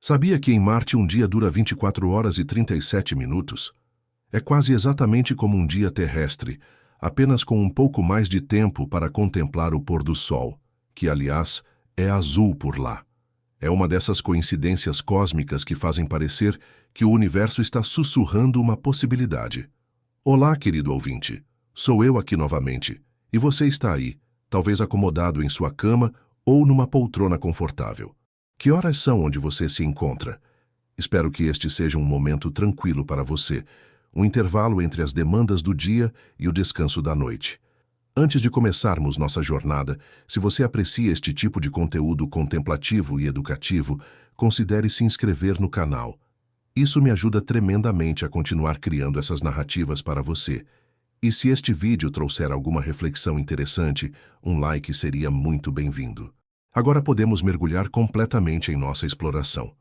Sabia que em Marte um dia dura 24 horas e 37 minutos? É quase exatamente como um dia terrestre, apenas com um pouco mais de tempo para contemplar o pôr do sol, que, aliás, é azul por lá. É uma dessas coincidências cósmicas que fazem parecer que o universo está sussurrando uma possibilidade. Olá, querido ouvinte. Sou eu aqui novamente, e você está aí, talvez acomodado em sua cama ou numa poltrona confortável. Que horas são onde você se encontra? Espero que este seja um momento tranquilo para você, um intervalo entre as demandas do dia e o descanso da noite. Antes de começarmos nossa jornada, se você aprecia este tipo de conteúdo contemplativo e educativo, considere se inscrever no canal. Isso me ajuda tremendamente a continuar criando essas narrativas para você. E se este vídeo trouxer alguma reflexão interessante, um like seria muito bem-vindo. Agora podemos mergulhar completamente em nossa exploração.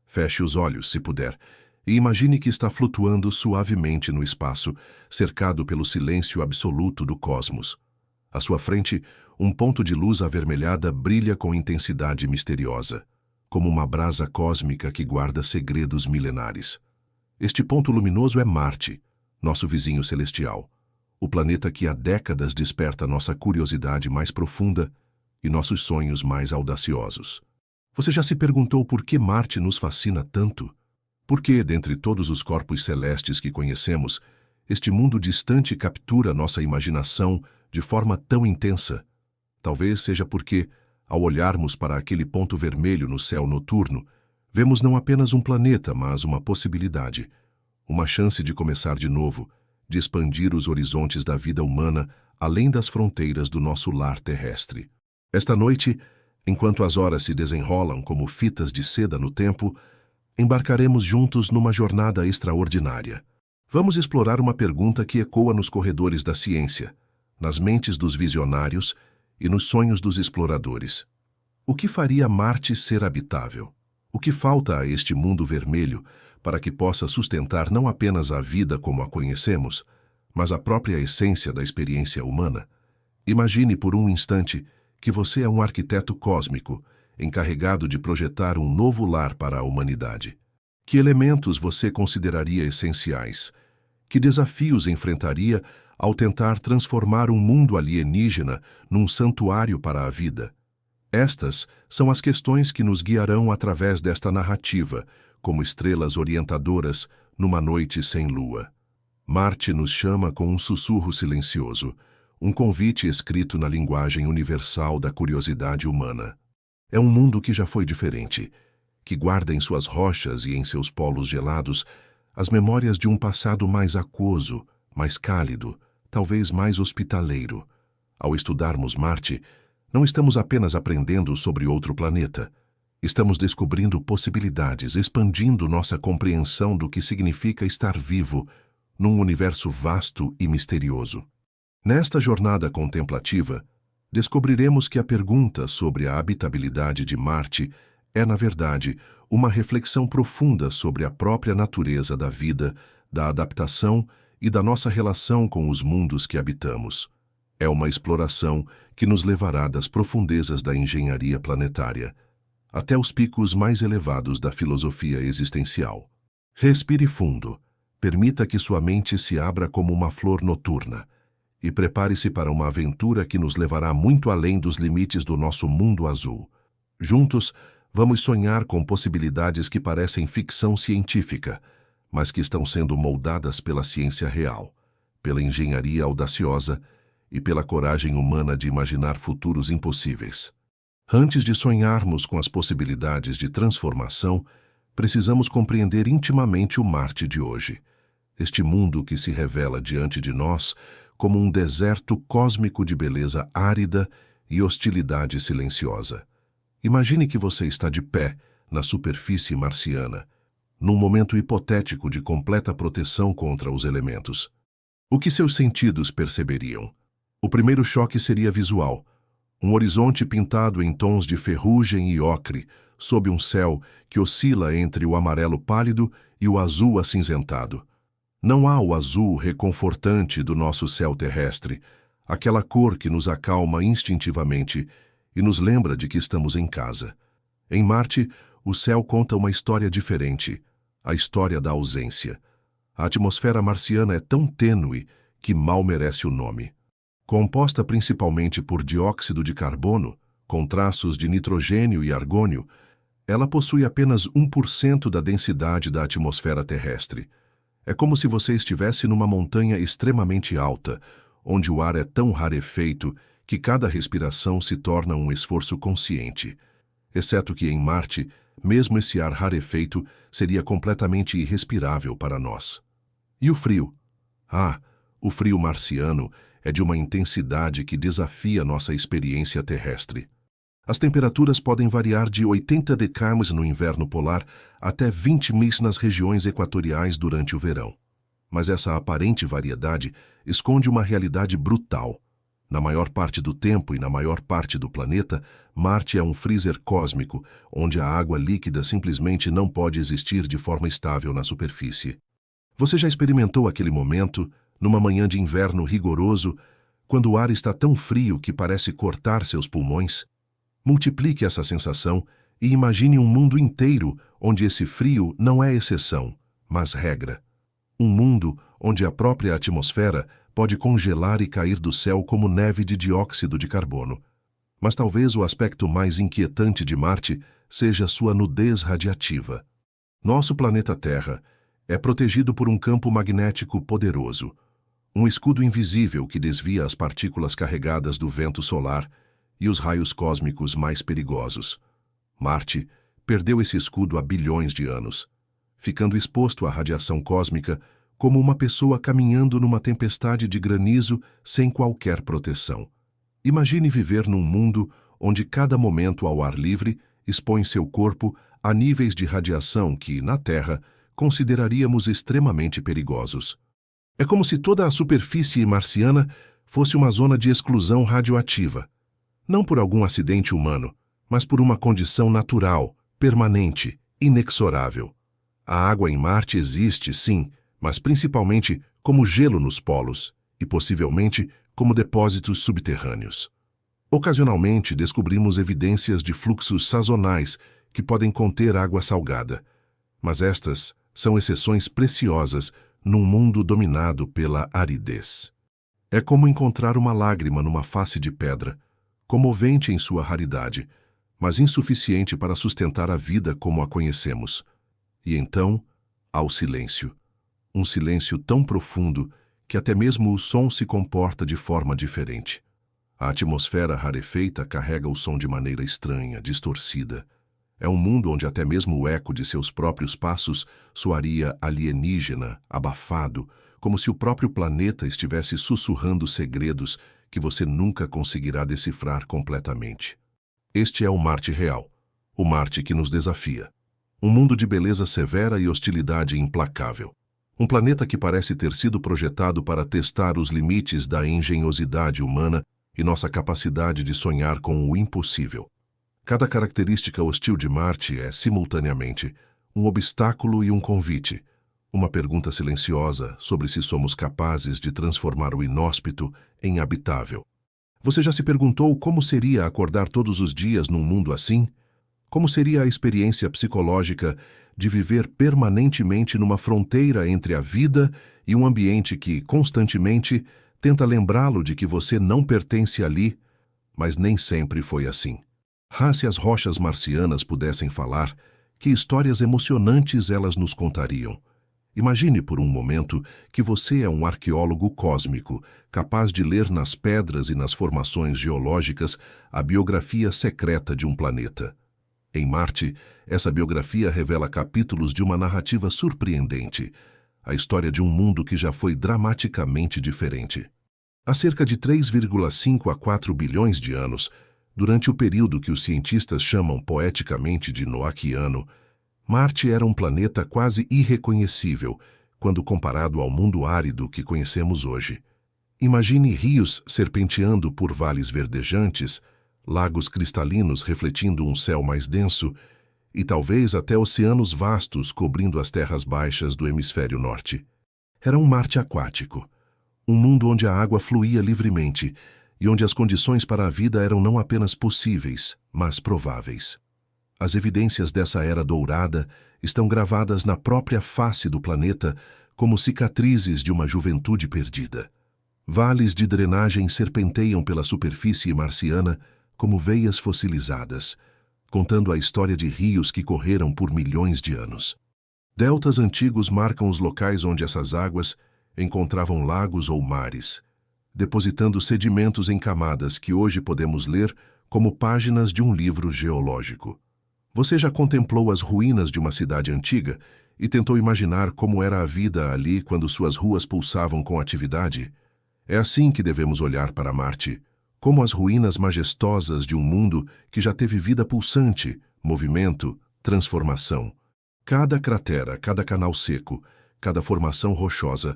Feche os olhos, se puder, e imagine que está flutuando suavemente no espaço, cercado pelo silêncio absoluto do cosmos. À sua frente, um ponto de luz avermelhada brilha com intensidade misteriosa, como uma brasa cósmica que guarda segredos milenares. Este ponto luminoso é Marte, nosso vizinho celestial, o planeta que há décadas desperta nossa curiosidade mais profunda e nossos sonhos mais audaciosos. Você já se perguntou por que Marte nos fascina tanto? Por que, dentre todos os corpos celestes que conhecemos, este mundo distante captura nossa imaginação de forma tão intensa? Talvez seja porque, ao olharmos para aquele ponto vermelho no céu noturno, vemos não apenas um planeta, mas uma possibilidade, uma chance de começar de novo, de expandir os horizontes da vida humana além das fronteiras do nosso lar terrestre. Esta noite, enquanto as horas se desenrolam como fitas de seda no tempo, embarcaremos juntos numa jornada extraordinária. Vamos explorar uma pergunta que ecoa nos corredores da ciência, nas mentes dos visionários e nos sonhos dos exploradores. O que faria Marte ser habitável? O que falta a este mundo vermelho para que possa sustentar não apenas a vida como a conhecemos, mas a própria essência da experiência humana? Imagine por um instante que você é um arquiteto cósmico, encarregado de projetar um novo lar para a humanidade. Que elementos você consideraria essenciais? Que desafios enfrentaria ao tentar transformar um mundo alienígena num santuário para a vida? Estas são as questões que nos guiarão através desta narrativa, como estrelas orientadoras numa noite sem lua. Marte nos chama com um sussurro silencioso, um convite escrito na linguagem universal da curiosidade humana. É um mundo que já foi diferente, que guarda em suas rochas e em seus polos gelados as memórias de um passado mais aquoso, mais cálido, talvez mais hospitaleiro. Ao estudarmos Marte, não estamos apenas aprendendo sobre outro planeta. Estamos descobrindo possibilidades, expandindo nossa compreensão do que significa estar vivo num universo vasto e misterioso. Nesta jornada contemplativa, descobriremos que a pergunta sobre a habitabilidade de Marte é, na verdade, uma reflexão profunda sobre a própria natureza da vida, da adaptação e da nossa relação com os mundos que habitamos. É uma exploração que nos levará das profundezas da engenharia planetária até os picos mais elevados da filosofia existencial. Respire fundo, permita que sua mente se abra como uma flor noturna e prepare-se para uma aventura que nos levará muito além dos limites do nosso mundo azul. Juntos, vamos sonhar com possibilidades que parecem ficção científica, mas que estão sendo moldadas pela ciência real, pela engenharia audaciosa e pela coragem humana de imaginar futuros impossíveis. Antes de sonharmos com as possibilidades de transformação, precisamos compreender intimamente o Marte de hoje, este mundo que se revela diante de nós como um deserto cósmico de beleza árida e hostilidade silenciosa. Imagine que você está de pé na superfície marciana, num momento hipotético de completa proteção contra os elementos. O que seus sentidos perceberiam? O primeiro choque seria visual. Um horizonte pintado em tons de ferrugem e ocre, sob um céu que oscila entre o amarelo pálido e o azul acinzentado. Não há o azul reconfortante do nosso céu terrestre, aquela cor que nos acalma instintivamente e nos lembra de que estamos em casa. Em Marte, O céu conta uma história diferente, a história da ausência. A atmosfera marciana é tão tênue que mal merece o nome. Composta principalmente por dióxido de carbono, com traços de nitrogênio e argônio, ela possui apenas 1% da densidade da atmosfera terrestre. É como se você estivesse numa montanha extremamente alta, onde o ar é tão rarefeito que cada respiração se torna um esforço consciente. Exceto que em Marte, mesmo esse ar rarefeito seria completamente irrespirável para nós. E o frio? O frio marciano é de uma intensidade que desafia nossa experiência terrestre. As temperaturas podem variar de 80 decays no inverno polar até 20 mis nas regiões equatoriais durante o verão. Mas essa aparente variedade esconde uma realidade brutal. Na maior parte do tempo e na maior parte do planeta, Marte é um freezer cósmico, onde a água líquida simplesmente não pode existir de forma estável na superfície. Você já experimentou aquele momento, numa manhã de inverno rigoroso, quando o ar está tão frio que parece cortar seus pulmões? Multiplique essa sensação e imagine um mundo inteiro onde esse frio não é exceção, mas regra. Um mundo onde a própria atmosfera pode congelar e cair do céu como neve de dióxido de carbono. Mas talvez o aspecto mais inquietante de Marte seja sua nudez radiativa. Nosso planeta Terra é protegido por um campo magnético poderoso, um escudo invisível que desvia as partículas carregadas do vento solar e os raios cósmicos mais perigosos. Marte perdeu esse escudo há bilhões de anos, ficando exposto à radiação cósmica como uma pessoa caminhando numa tempestade de granizo sem qualquer proteção. Imagine viver num mundo onde cada momento ao ar livre expõe seu corpo a níveis de radiação que, na Terra, consideraríamos extremamente perigosos. É como se toda a superfície marciana fosse uma zona de exclusão radioativa. Não por algum acidente humano, mas por uma condição natural, permanente, inexorável. A água em Marte existe, sim, mas principalmente como gelo nos polos e possivelmente como depósitos subterrâneos. Ocasionalmente descobrimos evidências de fluxos sazonais que podem conter água salgada, mas estas são exceções preciosas num mundo dominado pela aridez. É como encontrar uma lágrima numa face de pedra, comovente em sua raridade, mas insuficiente para sustentar a vida como a conhecemos. E então, há o silêncio. Um silêncio tão profundo que até mesmo o som se comporta de forma diferente. A atmosfera rarefeita carrega o som de maneira estranha, distorcida. É um mundo onde até mesmo o eco de seus próprios passos soaria alienígena, abafado, como se o próprio planeta estivesse sussurrando segredos que você nunca conseguirá decifrar completamente. Este é o Marte real, o Marte que nos desafia. Um mundo de beleza severa e hostilidade implacável. Um planeta que parece ter sido projetado para testar os limites da engenhosidade humana e nossa capacidade de sonhar com o impossível. Cada característica hostil de Marte é, simultaneamente, um obstáculo e um convite, uma pergunta silenciosa sobre se somos capazes de transformar o inóspito em habitável. Você já se perguntou como seria acordar todos os dias num mundo assim? Como seria a experiência psicológica de viver permanentemente numa fronteira entre a vida e um ambiente que, constantemente, tenta lembrá-lo de que você não pertence ali, mas nem sempre foi assim. Se as rochas marcianas pudessem falar, que histórias emocionantes elas nos contariam. Imagine por um momento que você é um arqueólogo cósmico, capaz de ler nas pedras e nas formações geológicas a biografia secreta de um planeta. Em Marte, essa biografia revela capítulos de uma narrativa surpreendente, a história de um mundo que já foi dramaticamente diferente. Há cerca de 3,5 a 4 bilhões de anos, durante o período que os cientistas chamam poeticamente de Noaquiano, Marte era um planeta quase irreconhecível quando comparado ao mundo árido que conhecemos hoje. Imagine rios serpenteando por vales verdejantes, lagos cristalinos refletindo um céu mais denso e talvez até oceanos vastos cobrindo as terras baixas do hemisfério norte. Era um Marte aquático, um mundo onde a água fluía livremente e onde as condições para a vida eram não apenas possíveis, mas prováveis. As evidências dessa era dourada estão gravadas na própria face do planeta como cicatrizes de uma juventude perdida. Vales de drenagem serpenteiam pela superfície marciana como veias fossilizadas, contando a história de rios que correram por milhões de anos. Deltas antigos marcam os locais onde essas águas encontravam lagos ou mares, depositando sedimentos em camadas que hoje podemos ler como páginas de um livro geológico. Você já contemplou as ruínas de uma cidade antiga e tentou imaginar como era a vida ali quando suas ruas pulsavam com atividade? É assim que devemos olhar para Marte, como as ruínas majestosas de um mundo que já teve vida pulsante, movimento, transformação. Cada cratera, cada canal seco, cada formação rochosa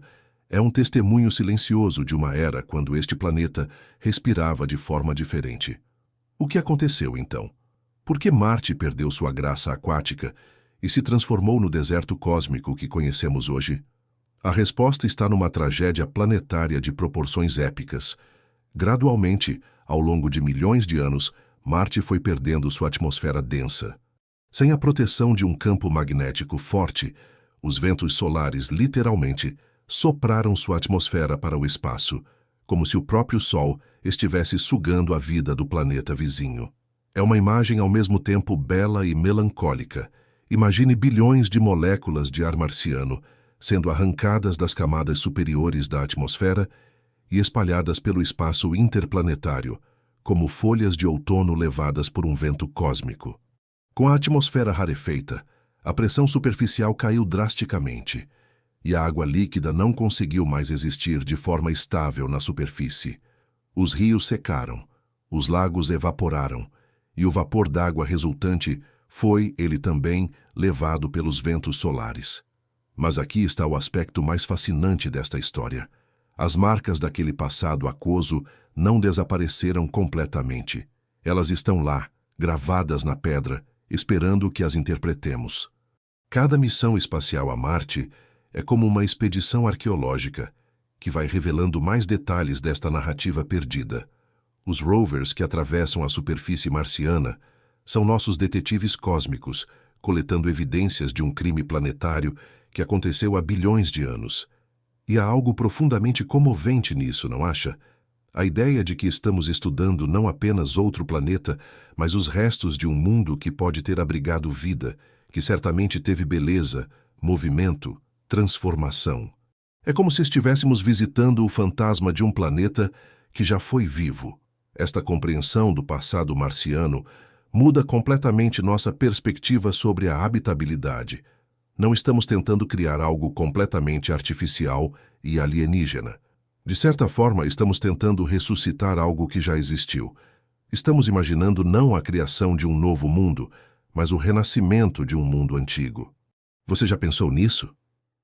é um testemunho silencioso de uma era quando este planeta respirava de forma diferente. O que aconteceu então? Por que Marte perdeu sua graça aquática e se transformou no deserto cósmico que conhecemos hoje? A resposta está numa tragédia planetária de proporções épicas. Gradualmente, ao longo de milhões de anos, Marte foi perdendo sua atmosfera densa. Sem a proteção de um campo magnético forte, os ventos solares literalmente sopraram sua atmosfera para o espaço, como se o próprio Sol estivesse sugando a vida do planeta vizinho. É uma imagem ao mesmo tempo bela e melancólica. Imagine bilhões de moléculas de ar marciano sendo arrancadas das camadas superiores da atmosfera e espalhadas pelo espaço interplanetário, como folhas de outono levadas por um vento cósmico. Com a atmosfera rarefeita, a pressão superficial caiu drasticamente, e a água líquida não conseguiu mais existir de forma estável na superfície. Os rios secaram, os lagos evaporaram, e o vapor d'água resultante foi, ele também, levado pelos ventos solares. Mas aqui está o aspecto mais fascinante desta história. As marcas daquele passado aquoso não desapareceram completamente. Elas estão lá, gravadas na pedra, esperando que as interpretemos. Cada missão espacial a Marte é como uma expedição arqueológica, que vai revelando mais detalhes desta narrativa perdida. Os rovers que atravessam a superfície marciana são nossos detetives cósmicos, coletando evidências de um crime planetário que aconteceu há bilhões de anos. E há algo profundamente comovente nisso, não acha? A ideia de que estamos estudando não apenas outro planeta, mas os restos de um mundo que pode ter abrigado vida, que certamente teve beleza, movimento, transformação. É como se estivéssemos visitando o fantasma de um planeta que já foi vivo. Esta compreensão do passado marciano muda completamente nossa perspectiva sobre a habitabilidade. Não estamos tentando criar algo completamente artificial e alienígena. De certa forma, estamos tentando ressuscitar algo que já existiu. Estamos imaginando não a criação de um novo mundo, mas o renascimento de um mundo antigo. Você já pensou nisso?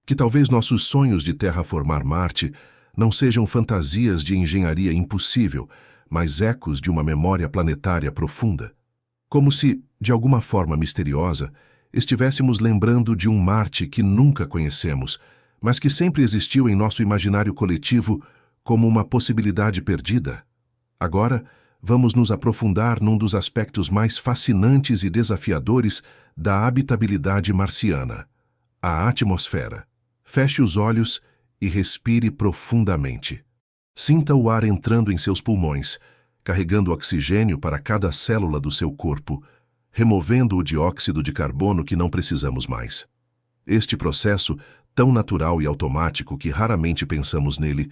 Que talvez nossos sonhos de terraformar Marte não sejam fantasias de engenharia impossível, mas ecos de uma memória planetária profunda? Como se, de alguma forma misteriosa, estivéssemos lembrando de um Marte que nunca conhecemos, mas que sempre existiu em nosso imaginário coletivo como uma possibilidade perdida. Agora, vamos nos aprofundar num dos aspectos mais fascinantes e desafiadores da habitabilidade marciana: a atmosfera. Feche os olhos e respire profundamente. Sinta o ar entrando em seus pulmões, carregando oxigênio para cada célula do seu corpo, removendo o dióxido de carbono que não precisamos mais. Este processo, tão natural e automático que raramente pensamos nele,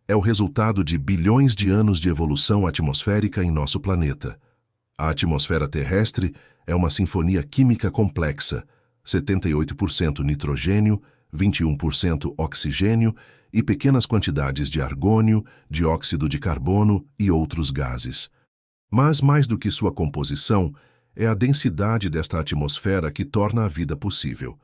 é o resultado de bilhões de anos de evolução atmosférica em nosso planeta. A atmosfera terrestre é uma sinfonia química complexa: 78% nitrogênio, 21% oxigênio e pequenas quantidades de argônio, dióxido de carbono e outros gases. Mas, mais do que sua composição, é a densidade desta atmosfera que torna a vida possível.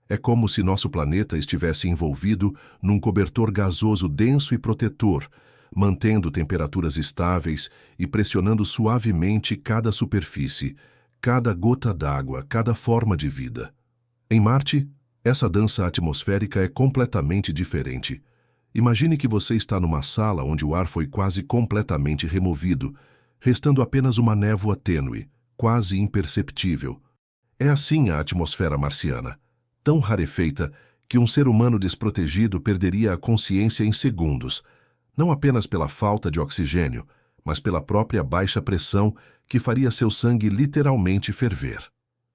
É como se nosso planeta estivesse envolvido num cobertor gasoso denso e protetor, mantendo temperaturas estáveis e pressionando suavemente cada superfície, cada gota d'água, cada forma de vida. Em Marte, essa dança atmosférica é completamente diferente. Imagine que você está numa sala onde o ar foi quase completamente removido, restando apenas uma névoa tênue, quase imperceptível. É assim a atmosfera marciana, tão rarefeita que um ser humano desprotegido perderia a consciência em segundos, não apenas pela falta de oxigênio, mas pela própria baixa pressão que faria seu sangue literalmente ferver.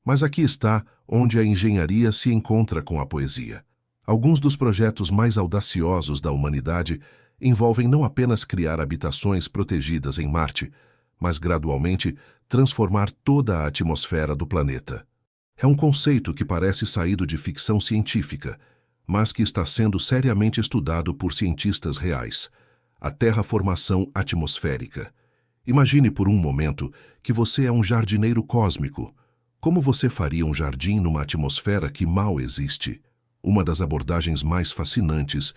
Mas aqui está onde a engenharia se encontra com a poesia. Alguns dos projetos mais audaciosos da humanidade envolvem não apenas criar habitações protegidas em Marte, mas gradualmente transformar toda a atmosfera do planeta. É um conceito que parece saído de ficção científica, mas que está sendo seriamente estudado por cientistas reais. A terraformação atmosférica. Imagine por um momento que você é um jardineiro cósmico. Como você faria um jardim numa atmosfera que mal existe? Uma das abordagens mais fascinantes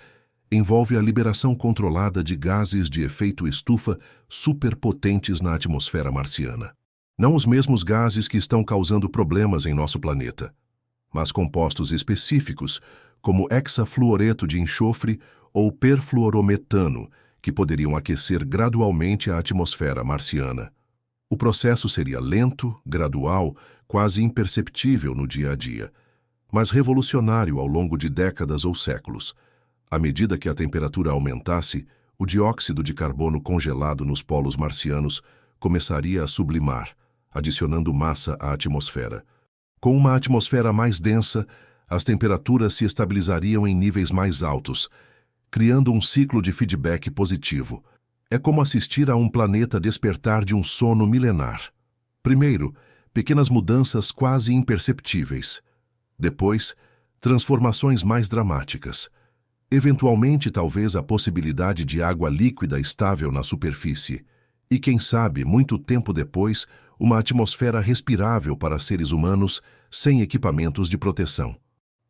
envolve a liberação controlada de gases de efeito estufa superpotentes na atmosfera marciana. Não os mesmos gases que estão causando problemas em nosso planeta, mas compostos específicos, como hexafluoreto de enxofre ou perfluorometano, que poderiam aquecer gradualmente a atmosfera marciana. O processo seria lento, gradual, quase imperceptível no dia a dia, mas revolucionário ao longo de décadas ou séculos. À medida que a temperatura aumentasse, o dióxido de carbono congelado nos polos marcianos começaria a sublimar, adicionando massa à atmosfera. Com uma atmosfera mais densa, as temperaturas se estabilizariam em níveis mais altos, criando um ciclo de feedback positivo. É como assistir a um planeta despertar de um sono milenar. Primeiro, pequenas mudanças quase imperceptíveis. Depois, transformações mais dramáticas. Eventualmente, talvez a possibilidade de água líquida estável na superfície. E, quem sabe, muito tempo depois, uma atmosfera respirável para seres humanos sem equipamentos de proteção.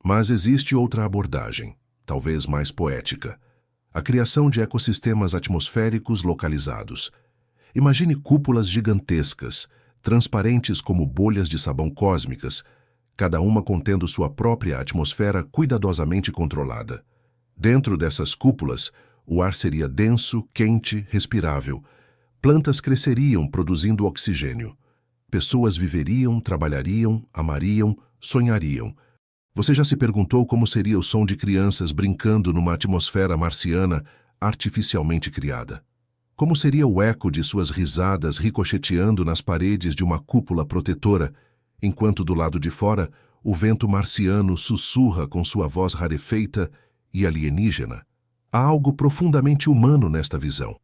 Mas existe outra abordagem, talvez mais poética. A criação de ecossistemas atmosféricos localizados. Imagine cúpulas gigantescas, transparentes como bolhas de sabão cósmicas, cada uma contendo sua própria atmosfera cuidadosamente controlada. Dentro dessas cúpulas, o ar seria denso, quente, respirável. Plantas cresceriam produzindo oxigênio. Pessoas viveriam, trabalhariam, amariam, sonhariam. Você já se perguntou como seria o som de crianças brincando numa atmosfera marciana artificialmente criada? Como seria o eco de suas risadas ricocheteando nas paredes de uma cúpula protetora, enquanto do lado de fora o vento marciano sussurra com sua voz rarefeita e alienígena? Há algo profundamente humano nesta visão.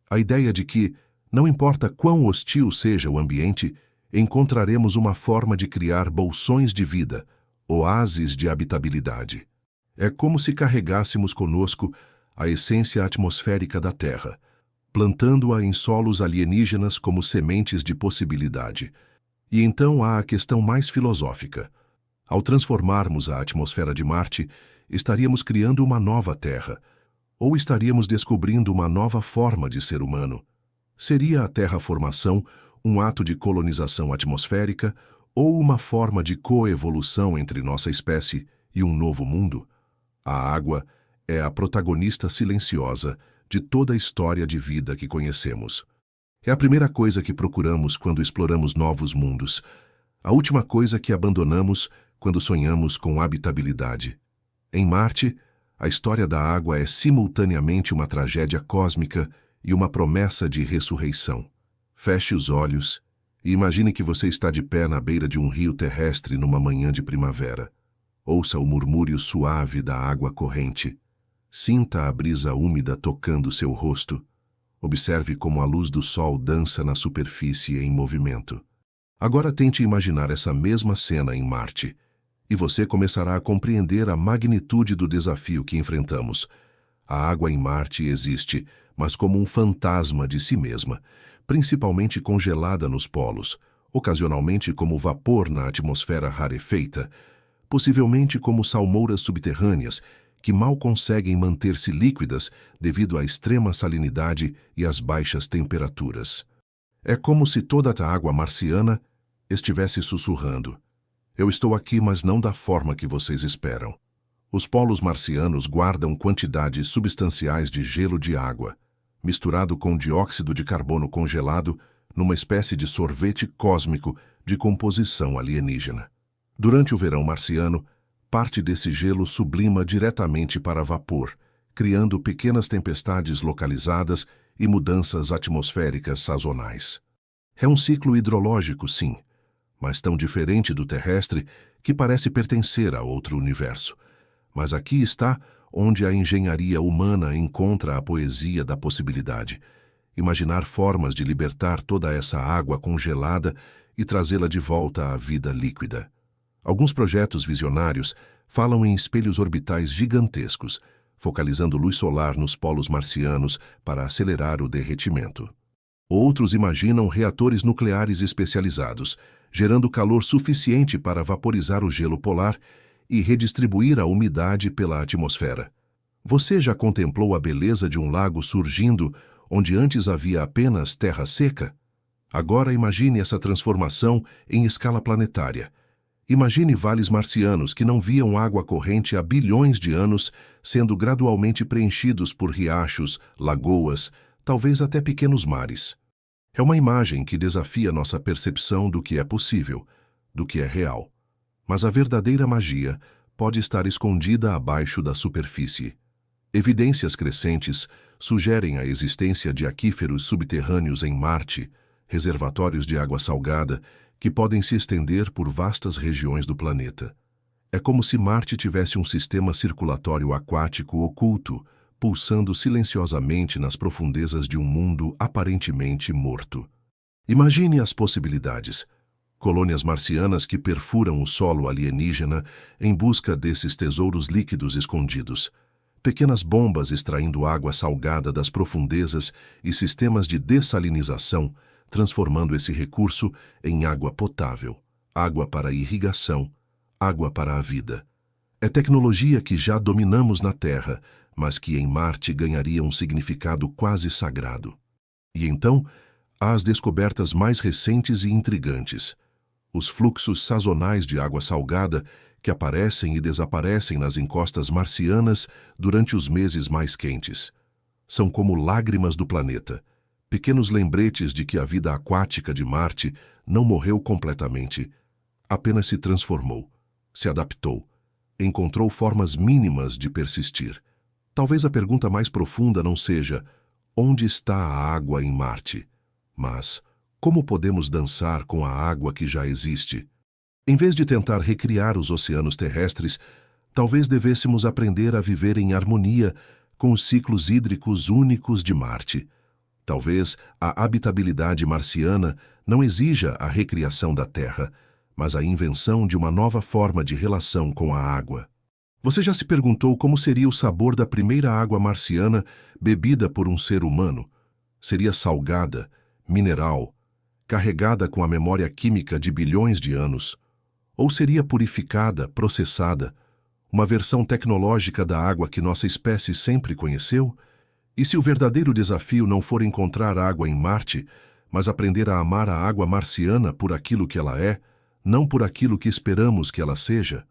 A ideia de que, não importa quão hostil seja o ambiente, encontraremos uma forma de criar bolsões de vida, oásis de habitabilidade. É como se carregássemos conosco a essência atmosférica da Terra, plantando-a em solos alienígenas como sementes de possibilidade. E então há a questão mais filosófica. Ao transformarmos a atmosfera de Marte, estaríamos criando uma nova Terra, ou estaríamos descobrindo uma nova forma de ser humano? Seria a terraformação um ato de colonização atmosférica ou uma forma de coevolução entre nossa espécie e um novo mundo? A água é a protagonista silenciosa de toda a história de vida que conhecemos. É a primeira coisa que procuramos quando exploramos novos mundos, a última coisa que abandonamos quando sonhamos com habitabilidade. Em Marte, a história da água é simultaneamente uma tragédia cósmica e uma promessa de ressurreição. Feche os olhos e imagine que você está de pé na beira de um rio terrestre numa manhã de primavera. Ouça o murmúrio suave da água corrente. Sinta a brisa úmida tocando seu rosto. Observe como a luz do sol dança na superfície em movimento. Agora tente imaginar essa mesma cena em Marte, e você começará a compreender a magnitude do desafio que enfrentamos. A água em Marte existe, mas como um fantasma de si mesma, principalmente congelada nos polos, ocasionalmente como vapor na atmosfera rarefeita, possivelmente como salmouras subterrâneas que mal conseguem manter-se líquidas devido à extrema salinidade e às baixas temperaturas. É como se toda a água marciana estivesse sussurrando: "Eu estou aqui, mas não da forma que vocês esperam." Os polos marcianos guardam quantidades substanciais de gelo de água, misturado com dióxido de carbono congelado numa espécie de sorvete cósmico de composição alienígena. Durante o verão marciano, parte desse gelo sublima diretamente para vapor, criando pequenas tempestades localizadas e mudanças atmosféricas sazonais. É um ciclo hidrológico, sim, mas tão diferente do terrestre que parece pertencer a outro universo. Mas aqui está onde a engenharia humana encontra a poesia da possibilidade. Imaginar formas de libertar toda essa água congelada e trazê-la de volta à vida líquida. Alguns projetos visionários falam em espelhos orbitais gigantescos, focalizando luz solar nos polos marcianos para acelerar o derretimento. Outros imaginam reatores nucleares especializados, gerando calor suficiente para vaporizar o gelo polar e redistribuir a umidade pela atmosfera. Você já contemplou a beleza de um lago surgindo onde antes havia apenas terra seca? Agora imagine essa transformação em escala planetária. Imagine vales marcianos que não viam água corrente há bilhões de anos sendo gradualmente preenchidos por riachos, lagoas, talvez até pequenos mares. É uma imagem que desafia nossa percepção do que é possível, do que é real. Mas a verdadeira magia pode estar escondida abaixo da superfície. Evidências crescentes sugerem a existência de aquíferos subterrâneos em Marte, reservatórios de água salgada que podem se estender por vastas regiões do planeta. É como se Marte tivesse um sistema circulatório aquático oculto, pulsando silenciosamente nas profundezas de um mundo aparentemente morto. Imagine as possibilidades. Colônias marcianas que perfuram o solo alienígena em busca desses tesouros líquidos escondidos. Pequenas bombas extraindo água salgada das profundezas e sistemas de dessalinização, transformando esse recurso em água potável, água para irrigação, água para a vida. É tecnologia que já dominamos na Terra, mas que em Marte ganharia um significado quase sagrado. E então, há as descobertas mais recentes e intrigantes. Os fluxos sazonais de água salgada que aparecem e desaparecem nas encostas marcianas durante os meses mais quentes. São como lágrimas do planeta, pequenos lembretes de que a vida aquática de Marte não morreu completamente, apenas se transformou, se adaptou, encontrou formas mínimas de persistir. Talvez a pergunta mais profunda não seja onde está a água em Marte, mas como podemos dançar com a água que já existe? Em vez de tentar recriar os oceanos terrestres, talvez devêssemos aprender a viver em harmonia com os ciclos hídricos únicos de Marte. Talvez a habitabilidade marciana não exija a recriação da Terra, mas a invenção de uma nova forma de relação com a água. Você já se perguntou como seria o sabor da primeira água marciana bebida por um ser humano? Seria salgada, mineral, carregada com a memória química de bilhões de anos? Ou seria purificada, processada, uma versão tecnológica da água que nossa espécie sempre conheceu? E se o verdadeiro desafio não for encontrar água em Marte, mas aprender a amar a água marciana por aquilo que ela é, não por aquilo que esperamos que ela seja?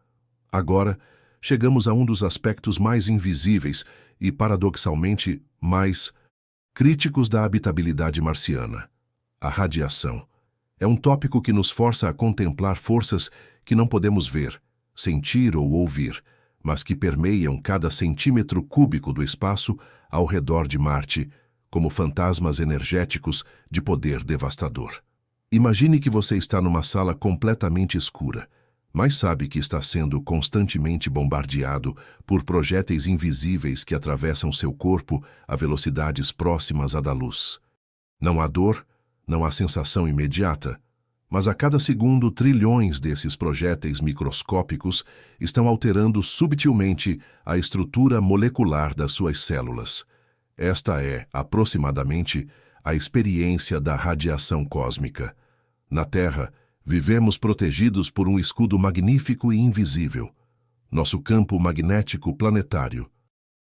Agora, chegamos a um dos aspectos mais invisíveis e, paradoxalmente, mais críticos da habitabilidade marciana: a radiação. É um tópico que nos força a contemplar forças que não podemos ver, sentir ou ouvir, mas que permeiam cada centímetro cúbico do espaço ao redor de Marte, como fantasmas energéticos de poder devastador. Imagine que você está numa sala completamente escura, mas sabe que está sendo constantemente bombardeado por projéteis invisíveis que atravessam seu corpo a velocidades próximas à da luz. Não há dor, não há sensação imediata, mas a cada segundo trilhões desses projéteis microscópicos estão alterando subtilmente a estrutura molecular das suas células. Esta é, aproximadamente, a experiência da radiação cósmica. Na Terra, vivemos protegidos por um escudo magnífico e invisível, nosso campo magnético planetário.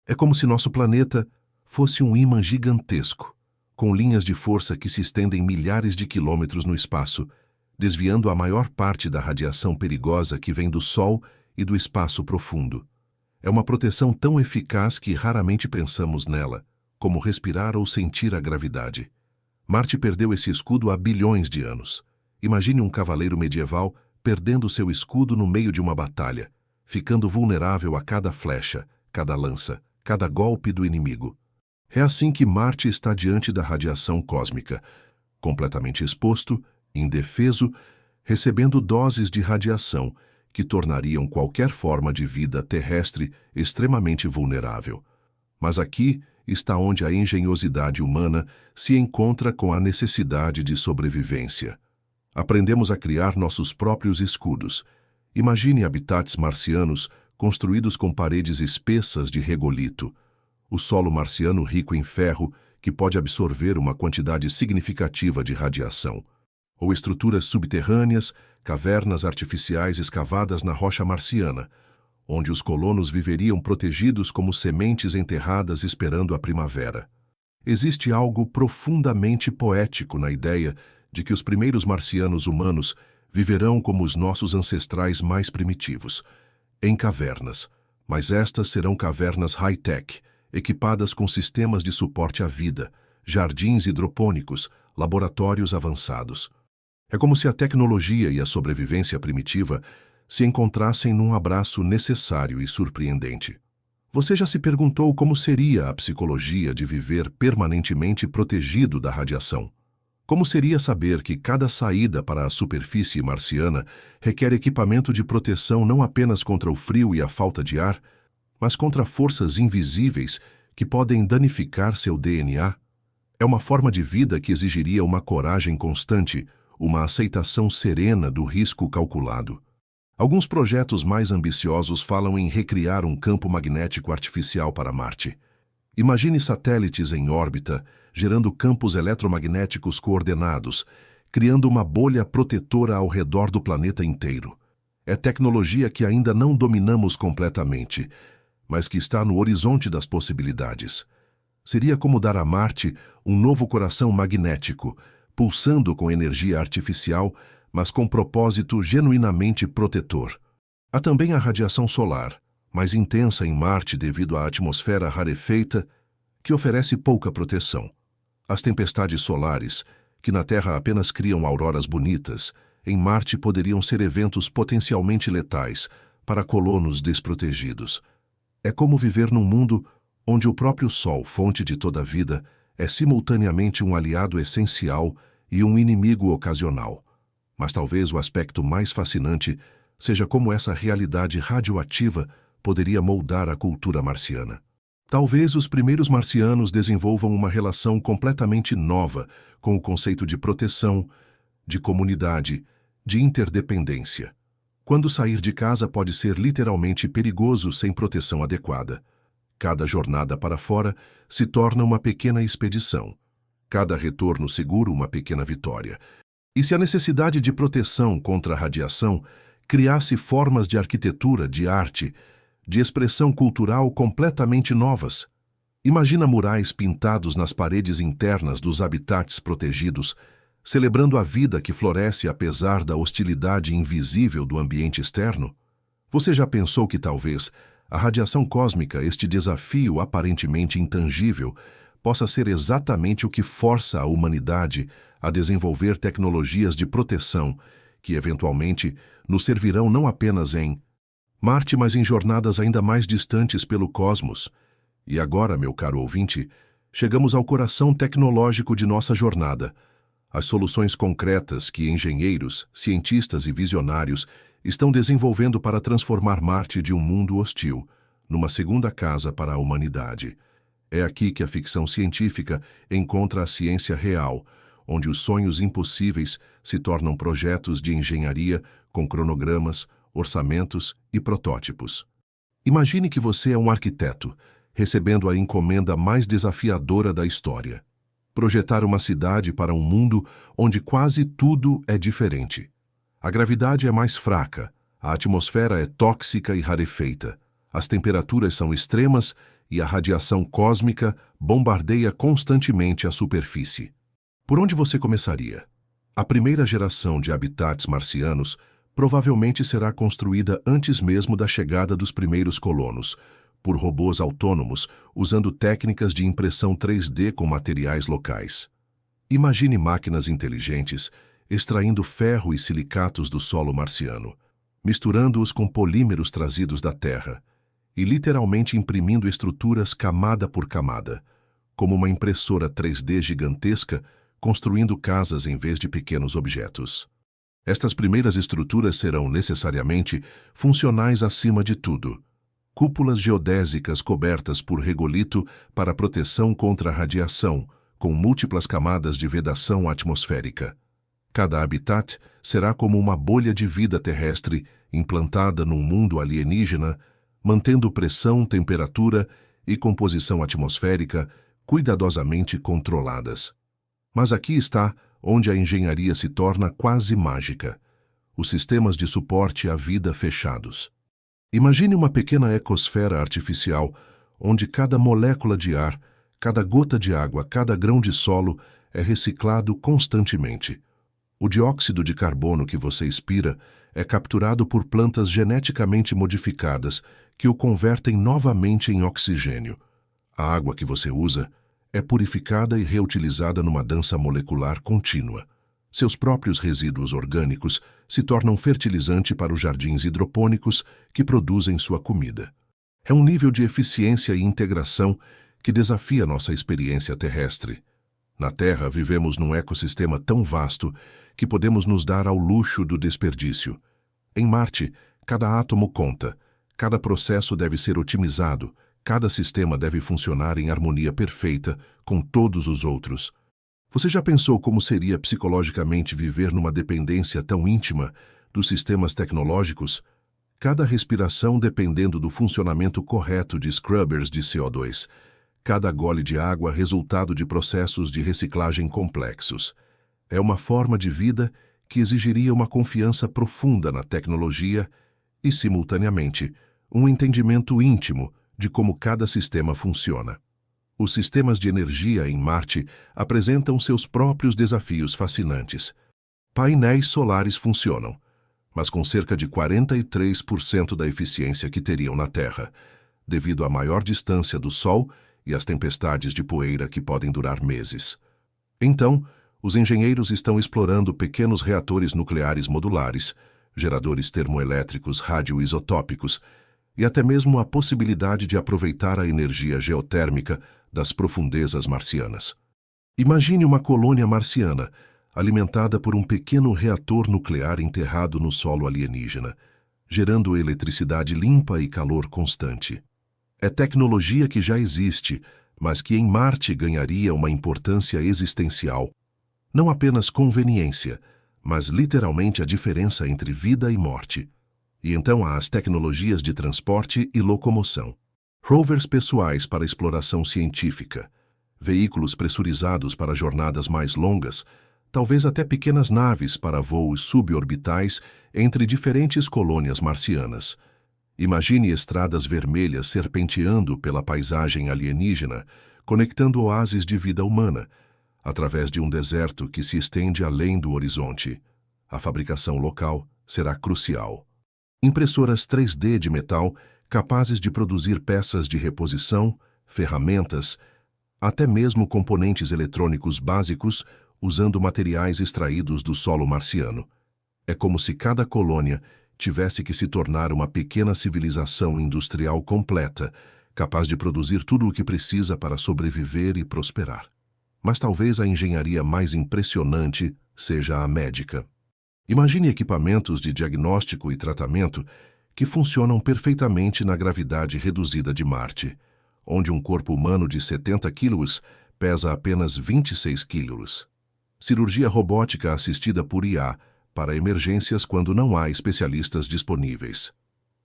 É como se nosso planeta fosse um ímã gigantesco, com linhas de força que se estendem milhares de quilômetros no espaço, desviando a maior parte da radiação perigosa que vem do Sol e do espaço profundo. É uma proteção tão eficaz que raramente pensamos nela, como respirar ou sentir a gravidade. Marte perdeu esse escudo há bilhões de anos. Imagine um cavaleiro medieval perdendo seu escudo no meio de uma batalha, ficando vulnerável a cada flecha, cada lança, cada golpe do inimigo. É assim que Marte está diante da radiação cósmica, completamente exposto, indefeso, recebendo doses de radiação que tornariam qualquer forma de vida terrestre extremamente vulnerável. Mas aqui está onde a engenhosidade humana se encontra com a necessidade de sobrevivência. Aprendemos a criar nossos próprios escudos. Imagine habitats marcianos construídos com paredes espessas de regolito, o solo marciano rico em ferro, que pode absorver uma quantidade significativa de radiação, ou estruturas subterrâneas, cavernas artificiais escavadas na rocha marciana, onde os colonos viveriam protegidos como sementes enterradas esperando a primavera. Existe algo profundamente poético na ideia de que os primeiros marcianos humanos viverão como os nossos ancestrais mais primitivos, em cavernas, mas estas serão cavernas high-tech, equipadas com sistemas de suporte à vida, jardins hidropônicos, laboratórios avançados. É como se a tecnologia e a sobrevivência primitiva se encontrassem num abraço necessário e surpreendente. Você já se perguntou como seria a psicologia de viver permanentemente protegido da radiação? Como seria saber que cada saída para a superfície marciana requer equipamento de proteção não apenas contra o frio e a falta de ar, mas contra forças invisíveis que podem danificar seu DNA? É uma forma de vida que exigiria uma coragem constante, uma aceitação serena do risco calculado. Alguns projetos mais ambiciosos falam em recriar um campo magnético artificial para Marte. Imagine satélites em órbita, gerando campos eletromagnéticos coordenados, criando uma bolha protetora ao redor do planeta inteiro. É tecnologia que ainda não dominamos completamente, mas que está no horizonte das possibilidades. Seria como dar a Marte um novo coração magnético, pulsando com energia artificial, mas com propósito genuinamente protetor. Há também a radiação solar, mais intensa em Marte devido à atmosfera rarefeita, que oferece pouca proteção. As tempestades solares, que na Terra apenas criam auroras bonitas, em Marte poderiam ser eventos potencialmente letais para colonos desprotegidos. É como viver num mundo onde o próprio Sol, fonte de toda a vida, é simultaneamente um aliado essencial e um inimigo ocasional. Mas talvez o aspecto mais fascinante seja como essa realidade radioativa poderia moldar a cultura marciana. Talvez os primeiros marcianos desenvolvam uma relação completamente nova com o conceito de proteção, de comunidade, de interdependência. Quando sair de casa pode ser literalmente perigoso sem proteção adequada. Cada jornada para fora se torna uma pequena expedição. Cada retorno seguro uma pequena vitória. E se a necessidade de proteção contra a radiação criasse formas de arquitetura, de arte, de expressão cultural completamente novas? Imagina murais pintados nas paredes internas dos habitats protegidos, celebrando a vida que floresce apesar da hostilidade invisível do ambiente externo? Você já pensou que talvez a radiação cósmica, este desafio aparentemente intangível, possa ser exatamente o que força a humanidade a desenvolver tecnologias de proteção que, eventualmente, nos servirão não apenas em Marte, mas em jornadas ainda mais distantes pelo cosmos? E agora, meu caro ouvinte, chegamos ao coração tecnológico de nossa jornada. As soluções concretas que engenheiros, cientistas e visionários estão desenvolvendo para transformar Marte de um mundo hostil numa segunda casa para a humanidade. É aqui que a ficção científica encontra a ciência real, onde os sonhos impossíveis se tornam projetos de engenharia com cronogramas, orçamentos e protótipos. Imagine que você é um arquiteto, recebendo a encomenda mais desafiadora da história: projetar uma cidade para um mundo onde quase tudo é diferente. A gravidade é mais fraca, a atmosfera é tóxica e rarefeita, as temperaturas são extremas e a radiação cósmica bombardeia constantemente a superfície. Por onde você começaria? A primeira geração de habitats marcianos provavelmente será construída antes mesmo da chegada dos primeiros colonos, por robôs autônomos usando técnicas de impressão 3D com materiais locais. Imagine máquinas inteligentes extraindo ferro e silicatos do solo marciano, misturando-os com polímeros trazidos da Terra e literalmente imprimindo estruturas camada por camada, como uma impressora 3D gigantesca construindo casas em vez de pequenos objetos. Estas primeiras estruturas serão necessariamente funcionais acima de tudo. Cúpulas geodésicas cobertas por regolito para proteção contra a radiação, com múltiplas camadas de vedação atmosférica. Cada habitat será como uma bolha de vida terrestre implantada num mundo alienígena, mantendo pressão, temperatura e composição atmosférica cuidadosamente controladas. Mas aqui está onde a engenharia se torna quase mágica. Os sistemas de suporte à vida fechados. Imagine uma pequena ecosfera artificial, onde cada molécula de ar, cada gota de água, cada grão de solo é reciclado constantemente. O dióxido de carbono que você expira é capturado por plantas geneticamente modificadas que o convertem novamente em oxigênio. A água que você usa é purificada e reutilizada numa dança molecular contínua. Seus próprios resíduos orgânicos se tornam fertilizante para os jardins hidropônicos que produzem sua comida. É um nível de eficiência e integração que desafia nossa experiência terrestre. Na Terra, vivemos num ecossistema tão vasto que podemos nos dar ao luxo do desperdício. Em Marte, cada átomo conta, cada processo deve ser otimizado, cada sistema deve funcionar em harmonia perfeita com todos os outros. Você já pensou como seria psicologicamente viver numa dependência tão íntima dos sistemas tecnológicos? Cada respiração dependendo do funcionamento correto de scrubbers de CO2, cada gole de água resultado de processos de reciclagem complexos. É uma forma de vida que exigiria uma confiança profunda na tecnologia e, simultaneamente, um entendimento íntimo de como cada sistema funciona. Os sistemas de energia em Marte apresentam seus próprios desafios fascinantes. Painéis solares funcionam, mas com cerca de 43% da eficiência que teriam na Terra, devido à maior distância do Sol e às tempestades de poeira que podem durar meses. Então, os engenheiros estão explorando pequenos reatores nucleares modulares, geradores termoelétricos radioisotópicos e até mesmo a possibilidade de aproveitar a energia geotérmica das profundezas marcianas. Imagine uma colônia marciana, alimentada por um pequeno reator nuclear enterrado no solo alienígena, gerando eletricidade limpa e calor constante. É tecnologia que já existe, mas que em Marte ganharia uma importância existencial. Não apenas conveniência, mas literalmente a diferença entre vida e morte. E então há as tecnologias de transporte e locomoção. Rovers pessoais para exploração científica, veículos pressurizados para jornadas mais longas, talvez até pequenas naves para voos suborbitais entre diferentes colônias marcianas. Imagine estradas vermelhas serpenteando pela paisagem alienígena, conectando oásis de vida humana, através de um deserto que se estende além do horizonte. A fabricação local será crucial. Impressoras 3D de metal capazes de produzir peças de reposição, ferramentas, até mesmo componentes eletrônicos básicos usando materiais extraídos do solo marciano. É como se cada colônia tivesse que se tornar uma pequena civilização industrial completa, capaz de produzir tudo o que precisa para sobreviver e prosperar. Mas talvez a engenharia mais impressionante seja a médica. Imagine equipamentos de diagnóstico e tratamento que funcionam perfeitamente na gravidade reduzida de Marte, onde um corpo humano de 70 quilos pesa apenas 26 quilos. Cirurgia robótica assistida por IA para emergências quando não há especialistas disponíveis.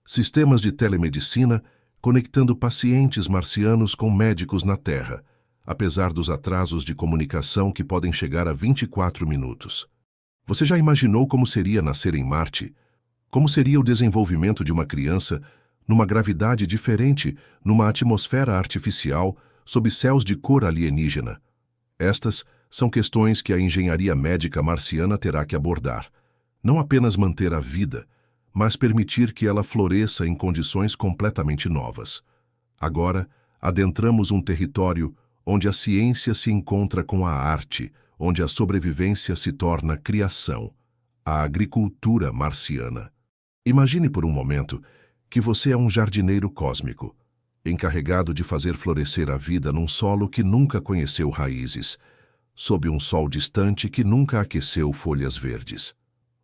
Sistemas de telemedicina conectando pacientes marcianos com médicos na Terra, apesar dos atrasos de comunicação que podem chegar a 24 minutos. Você já imaginou como seria nascer em Marte? Como seria o desenvolvimento de uma criança numa gravidade diferente, numa atmosfera artificial, sob céus de cor alienígena? Estas são questões que a engenharia médica marciana terá que abordar. Não apenas manter a vida, mas permitir que ela floresça em condições completamente novas. Agora, adentramos um território onde a ciência se encontra com a arte, onde a sobrevivência se torna criação, a agricultura marciana. Imagine por um momento que você é um jardineiro cósmico, encarregado de fazer florescer a vida num solo que nunca conheceu raízes, sob um sol distante que nunca aqueceu folhas verdes.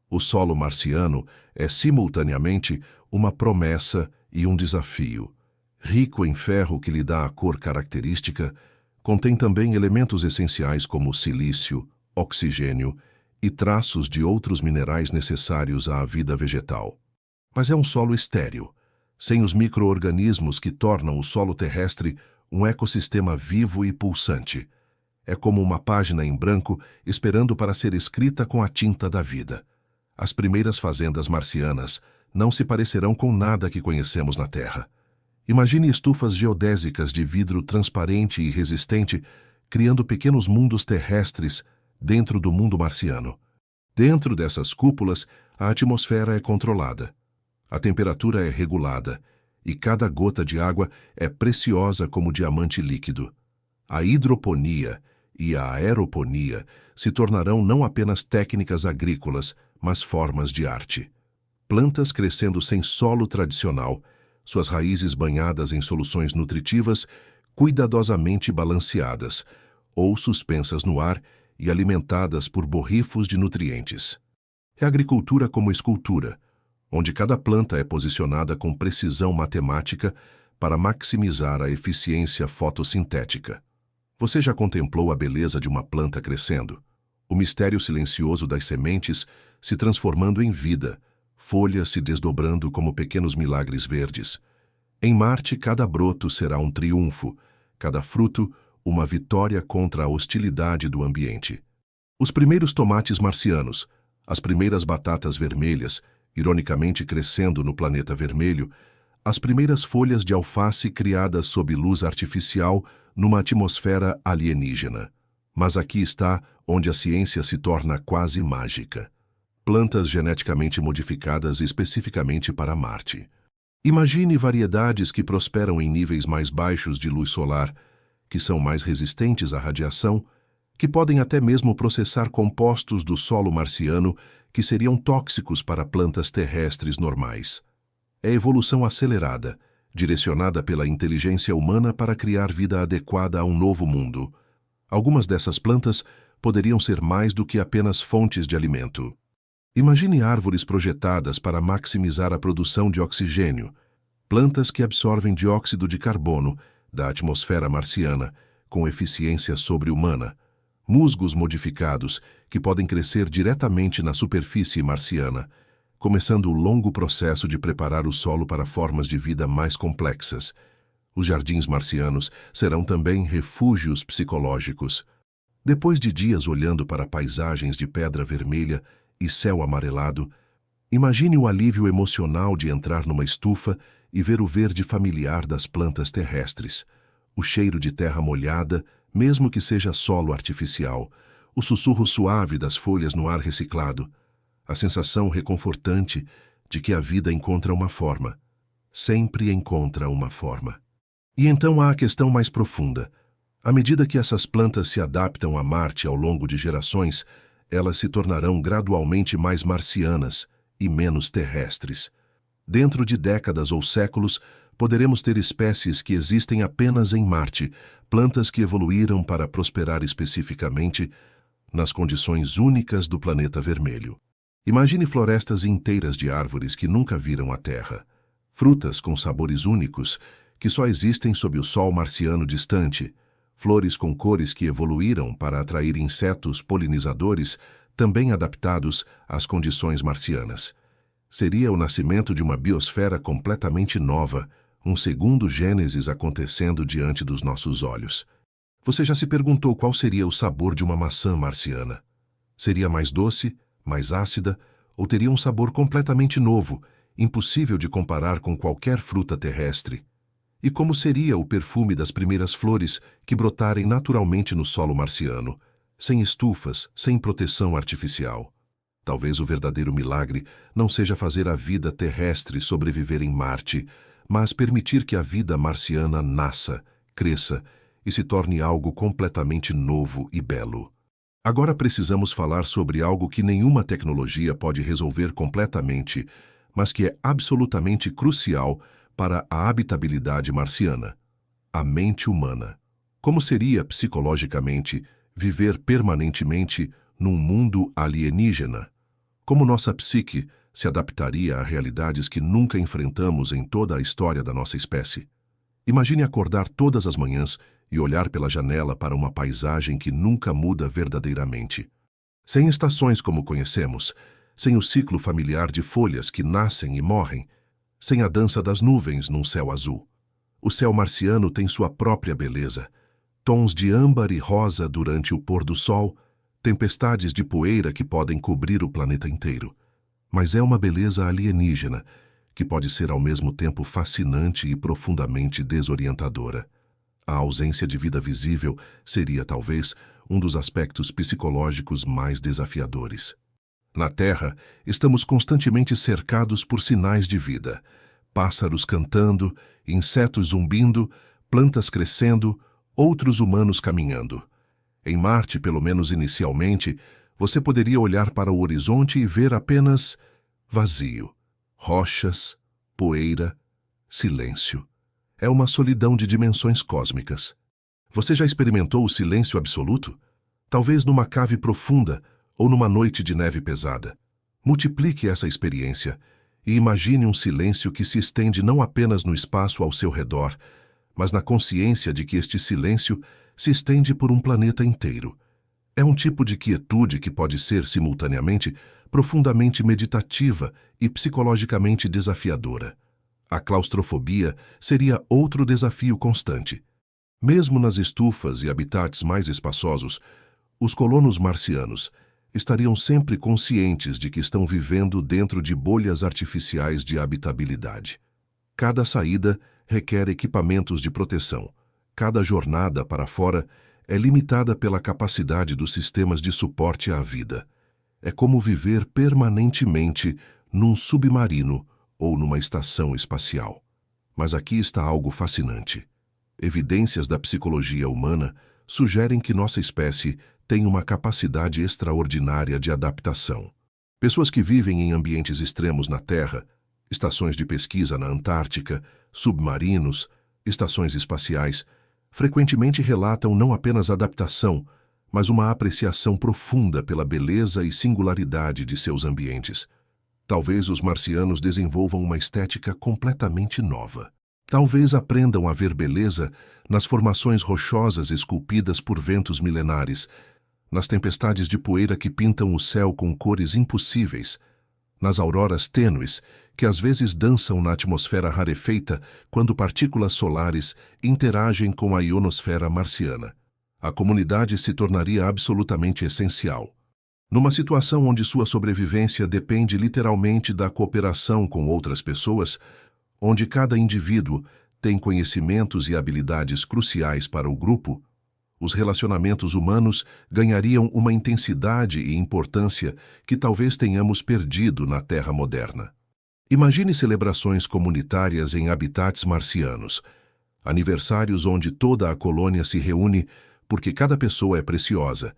O solo marciano é simultaneamente uma promessa e um desafio. Rico em ferro que lhe dá a cor característica, contém também elementos essenciais como silício, oxigênio e traços de outros minerais necessários à vida vegetal. Mas é um solo estéril, sem os micro-organismos que tornam o solo terrestre um ecossistema vivo e pulsante. É como uma página em branco esperando para ser escrita com a tinta da vida. As primeiras fazendas marcianas não se parecerão com nada que conhecemos na Terra. Imagine estufas geodésicas de vidro transparente e resistente, criando pequenos mundos terrestres dentro do mundo marciano. Dentro dessas cúpulas, a atmosfera é controlada. A temperatura é regulada e cada gota de água é preciosa como diamante líquido. A hidroponia e a aeroponia se tornarão não apenas técnicas agrícolas, mas formas de arte. Plantas crescendo sem solo tradicional, suas raízes banhadas em soluções nutritivas, cuidadosamente balanceadas, ou suspensas no ar e alimentadas por borrifos de nutrientes. É agricultura como escultura, onde cada planta é posicionada com precisão matemática para maximizar a eficiência fotossintética. Você já contemplou a beleza de uma planta crescendo? O mistério silencioso das sementes se transformando em vida, folhas se desdobrando como pequenos milagres verdes. Em Marte, cada broto será um triunfo, cada fruto uma vitória contra a hostilidade do ambiente. Os primeiros tomates marcianos, as primeiras batatas vermelhas, ironicamente crescendo no planeta vermelho, as primeiras folhas de alface criadas sob luz artificial numa atmosfera alienígena. Mas aqui está onde a ciência se torna quase mágica. Plantas geneticamente modificadas especificamente para Marte. Imagine variedades que prosperam em níveis mais baixos de luz solar, que são mais resistentes à radiação, que podem até mesmo processar compostos do solo marciano que seriam tóxicos para plantas terrestres normais. É evolução acelerada, direcionada pela inteligência humana para criar vida adequada a um novo mundo. Algumas dessas plantas poderiam ser mais do que apenas fontes de alimento. Imagine árvores projetadas para maximizar a produção de oxigênio, plantas que absorvem dióxido de carbono da atmosfera marciana com eficiência sobre-humana, musgos modificados que podem crescer diretamente na superfície marciana, começando o longo processo de preparar o solo para formas de vida mais complexas. Os jardins marcianos serão também refúgios psicológicos. Depois de dias olhando para paisagens de pedra vermelha e céu amarelado, imagine o alívio emocional de entrar numa estufa e ver o verde familiar das plantas terrestres, o cheiro de terra molhada, mesmo que seja solo artificial, o sussurro suave das folhas no ar reciclado, a sensação reconfortante de que a vida encontra uma forma. Sempre encontra uma forma. E então há a questão mais profunda. À medida que essas plantas se adaptam a Marte ao longo de gerações, elas se tornarão gradualmente mais marcianas e menos terrestres. Dentro de décadas ou séculos, poderemos ter espécies que existem apenas em Marte, plantas que evoluíram para prosperar especificamente nas condições únicas do planeta vermelho. Imagine florestas inteiras de árvores que nunca viram a Terra, frutas com sabores únicos que só existem sob o sol marciano distante, flores com cores que evoluíram para atrair insetos polinizadores também adaptados às condições marcianas. Seria o nascimento de uma biosfera completamente nova, um segundo Gênesis acontecendo diante dos nossos olhos. Você já se perguntou qual seria o sabor de uma maçã marciana? Seria mais doce, mais ácida, ou teria um sabor completamente novo, impossível de comparar com qualquer fruta terrestre? E como seria o perfume das primeiras flores que brotarem naturalmente no solo marciano, sem estufas, sem proteção artificial? Talvez o verdadeiro milagre não seja fazer a vida terrestre sobreviver em Marte, mas permitir que a vida marciana nasça, cresça e se torne algo completamente novo e belo. Agora precisamos falar sobre algo que nenhuma tecnologia pode resolver completamente, mas que é absolutamente crucial para a habitabilidade marciana: a mente humana. Como seria, psicologicamente, viver permanentemente num mundo alienígena? Como nossa psique se adaptaria a realidades que nunca enfrentamos em toda a história da nossa espécie? Imagine acordar todas as manhãs e olhar pela janela para uma paisagem que nunca muda verdadeiramente. Sem estações como conhecemos, sem o ciclo familiar de folhas que nascem e morrem, sem a dança das nuvens num céu azul. O céu marciano tem sua própria beleza: tons de âmbar e rosa durante o pôr do sol, tempestades de poeira que podem cobrir o planeta inteiro. Mas é uma beleza alienígena, que pode ser ao mesmo tempo fascinante e profundamente desorientadora. A ausência de vida visível seria, talvez, um dos aspectos psicológicos mais desafiadores. Na Terra, estamos constantemente cercados por sinais de vida: pássaros cantando, insetos zumbindo, plantas crescendo, outros humanos caminhando. Em Marte, pelo menos inicialmente, você poderia olhar para o horizonte e ver apenas vazio, rochas, poeira, silêncio. É uma solidão de dimensões cósmicas. Você já experimentou o silêncio absoluto? Talvez numa cave profunda ou numa noite de neve pesada. Multiplique essa experiência e imagine um silêncio que se estende não apenas no espaço ao seu redor, mas na consciência de que este silêncio se estende por um planeta inteiro. É um tipo de quietude que pode ser, simultaneamente, profundamente meditativa e psicologicamente desafiadora. A claustrofobia seria outro desafio constante. Mesmo nas estufas e habitats mais espaçosos, os colonos marcianos estariam sempre conscientes de que estão vivendo dentro de bolhas artificiais de habitabilidade. Cada saída requer equipamentos de proteção. Cada jornada para fora é limitada pela capacidade dos sistemas de suporte à vida. É como viver permanentemente num submarino ou numa estação espacial. Mas aqui está algo fascinante. Evidências da psicologia humana sugerem que nossa espécie tem uma capacidade extraordinária de adaptação. Pessoas que vivem em ambientes extremos na Terra, estações de pesquisa na Antártica, submarinos, estações espaciais, frequentemente relatam não apenas adaptação, mas uma apreciação profunda pela beleza e singularidade de seus ambientes. Talvez os marcianos desenvolvam uma estética completamente nova. Talvez aprendam a ver beleza nas formações rochosas esculpidas por ventos milenares, nas tempestades de poeira que pintam o céu com cores impossíveis, nas auroras tênues que às vezes dançam na atmosfera rarefeita quando partículas solares interagem com a ionosfera marciana. A comunidade se tornaria absolutamente essencial. Numa situação onde sua sobrevivência depende literalmente da cooperação com outras pessoas, onde cada indivíduo tem conhecimentos e habilidades cruciais para o grupo, os relacionamentos humanos ganhariam uma intensidade e importância que talvez tenhamos perdido na Terra moderna. Imagine celebrações comunitárias em habitats marcianos, aniversários onde toda a colônia se reúne porque cada pessoa é preciosa,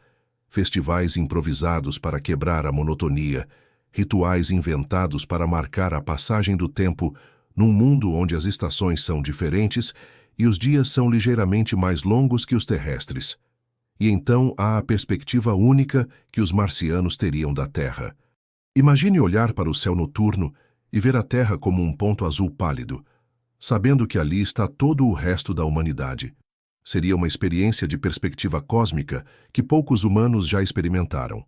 festivais improvisados para quebrar a monotonia, rituais inventados para marcar a passagem do tempo num mundo onde as estações são diferentes e os dias são ligeiramente mais longos que os terrestres. E então há a perspectiva única que os marcianos teriam da Terra. Imagine olhar para o céu noturno e ver a Terra como um ponto azul pálido, sabendo que ali está todo o resto da humanidade. Seria uma experiência de perspectiva cósmica que poucos humanos já experimentaram.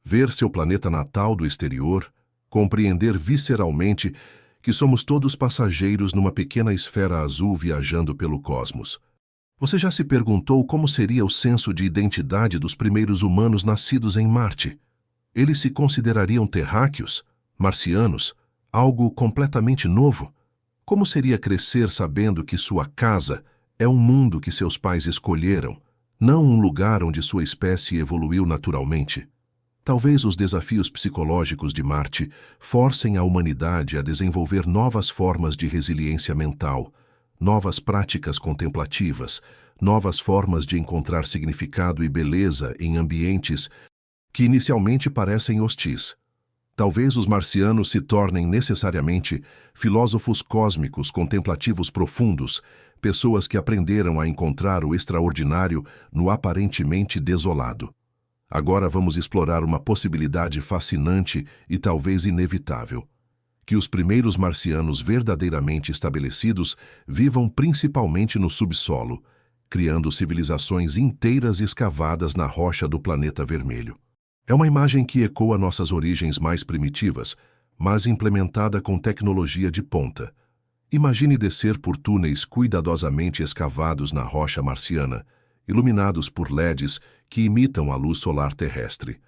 Ver seu planeta natal do exterior, compreender visceralmente que somos todos passageiros numa pequena esfera azul viajando pelo cosmos. Você já se perguntou como seria o senso de identidade dos primeiros humanos nascidos em Marte? Eles se considerariam terráqueos, marcianos, algo completamente novo? Como seria crescer sabendo que sua casa é um mundo que seus pais escolheram, não um lugar onde sua espécie evoluiu naturalmente? Talvez os desafios psicológicos de Marte forcem a humanidade a desenvolver novas formas de resiliência mental, novas práticas contemplativas, novas formas de encontrar significado e beleza em ambientes que inicialmente parecem hostis. Talvez os marcianos se tornem necessariamente filósofos cósmicos contemplativos profundos, pessoas que aprenderam a encontrar o extraordinário no aparentemente desolado. Agora vamos explorar uma possibilidade fascinante e talvez inevitável: que os primeiros marcianos verdadeiramente estabelecidos vivam principalmente no subsolo, criando civilizações inteiras escavadas na rocha do planeta vermelho. É uma imagem que ecoa nossas origens mais primitivas, mas implementada com tecnologia de ponta. Imagine descer por túneis cuidadosamente escavados na rocha marciana, iluminados por LEDs que imitam a luz solar terrestre.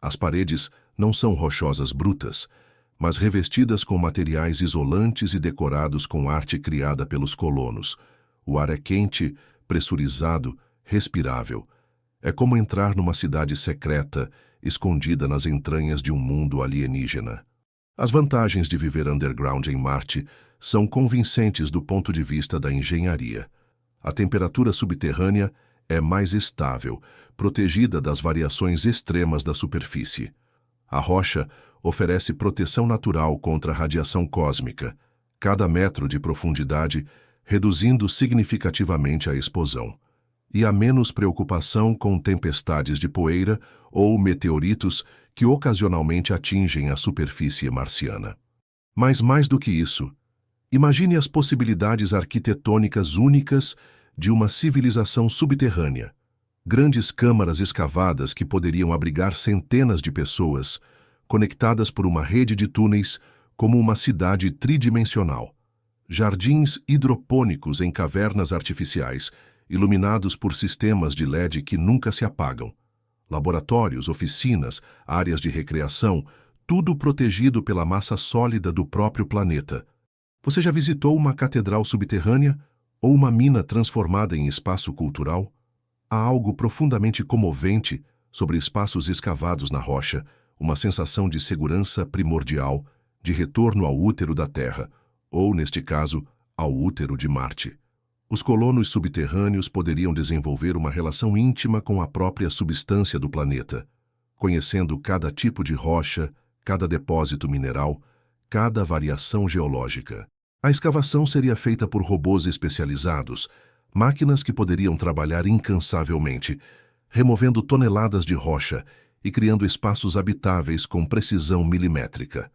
As paredes não são rochosas brutas, mas revestidas com materiais isolantes e decorados com arte criada pelos colonos. O ar é quente, pressurizado, respirável. É como entrar numa cidade secreta, escondida nas entranhas de um mundo alienígena. As vantagens de viver underground em Marte são convincentes do ponto de vista da engenharia. A temperatura subterrânea é mais estável, protegida das variações extremas da superfície. A rocha oferece proteção natural contra a radiação cósmica, cada metro de profundidade reduzindo significativamente a exposição. E há menos preocupação com tempestades de poeira ou meteoritos que ocasionalmente atingem a superfície marciana. Mas mais do que isso, imagine as possibilidades arquitetônicas únicas de uma civilização subterrânea. Grandes câmaras escavadas que poderiam abrigar centenas de pessoas, conectadas por uma rede de túneis como uma cidade tridimensional. Jardins hidropônicos em cavernas artificiais, iluminados por sistemas de LED que nunca se apagam. Laboratórios, oficinas, áreas de recreação, tudo protegido pela massa sólida do próprio planeta. Você já visitou uma catedral subterrânea ou uma mina transformada em espaço cultural? Há algo profundamente comovente sobre espaços escavados na rocha, uma sensação de segurança primordial, de retorno ao útero da Terra, ou, neste caso, ao útero de Marte. Os colonos subterrâneos poderiam desenvolver uma relação íntima com a própria substância do planeta, conhecendo cada tipo de rocha, cada depósito mineral, cada variação geológica. A escavação seria feita por robôs especializados, máquinas que poderiam trabalhar incansavelmente, removendo toneladas de rocha e criando espaços habitáveis com precisão milimétrica.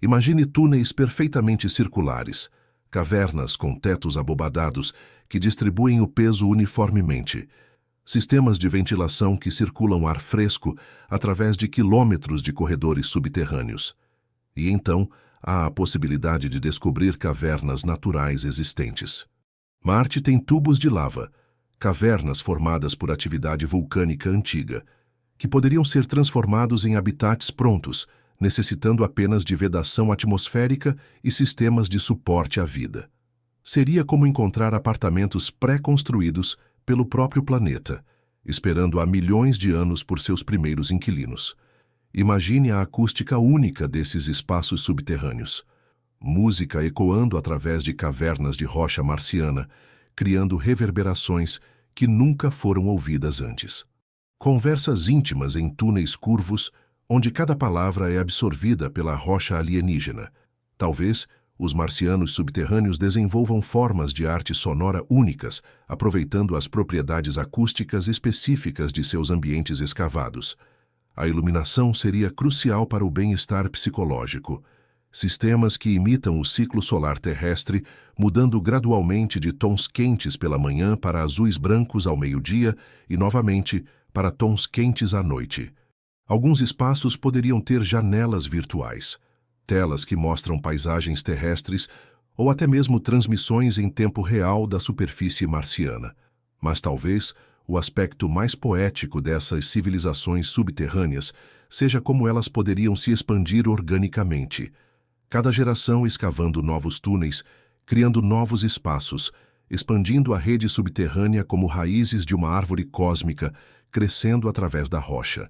Imagine túneis perfeitamente circulares, cavernas com tetos abobadados que distribuem o peso uniformemente, sistemas de ventilação que circulam ar fresco através de quilômetros de corredores subterrâneos. E então, há a possibilidade de descobrir cavernas naturais existentes. Marte tem tubos de lava, cavernas formadas por atividade vulcânica antiga, que poderiam ser transformados em habitats prontos, necessitando apenas de vedação atmosférica e sistemas de suporte à vida. Seria como encontrar apartamentos pré-construídos pelo próprio planeta, esperando há milhões de anos por seus primeiros inquilinos. Imagine a acústica única desses espaços subterrâneos. Música ecoando através de cavernas de rocha marciana, criando reverberações que nunca foram ouvidas antes. Conversas íntimas em túneis curvos, onde cada palavra é absorvida pela rocha alienígena. Talvez os marcianos subterrâneos desenvolvam formas de arte sonora únicas, aproveitando as propriedades acústicas específicas de seus ambientes escavados. A iluminação seria crucial para o bem-estar psicológico. Sistemas que imitam o ciclo solar terrestre, mudando gradualmente de tons quentes pela manhã para azuis brancos ao meio-dia e, novamente, para tons quentes à noite. Alguns espaços poderiam ter janelas virtuais, telas que mostram paisagens terrestres ou até mesmo transmissões em tempo real da superfície marciana. Mas talvez o aspecto mais poético dessas civilizações subterrâneas seja como elas poderiam se expandir organicamente. Cada geração escavando novos túneis, criando novos espaços, expandindo a rede subterrânea como raízes de uma árvore cósmica, crescendo através da rocha.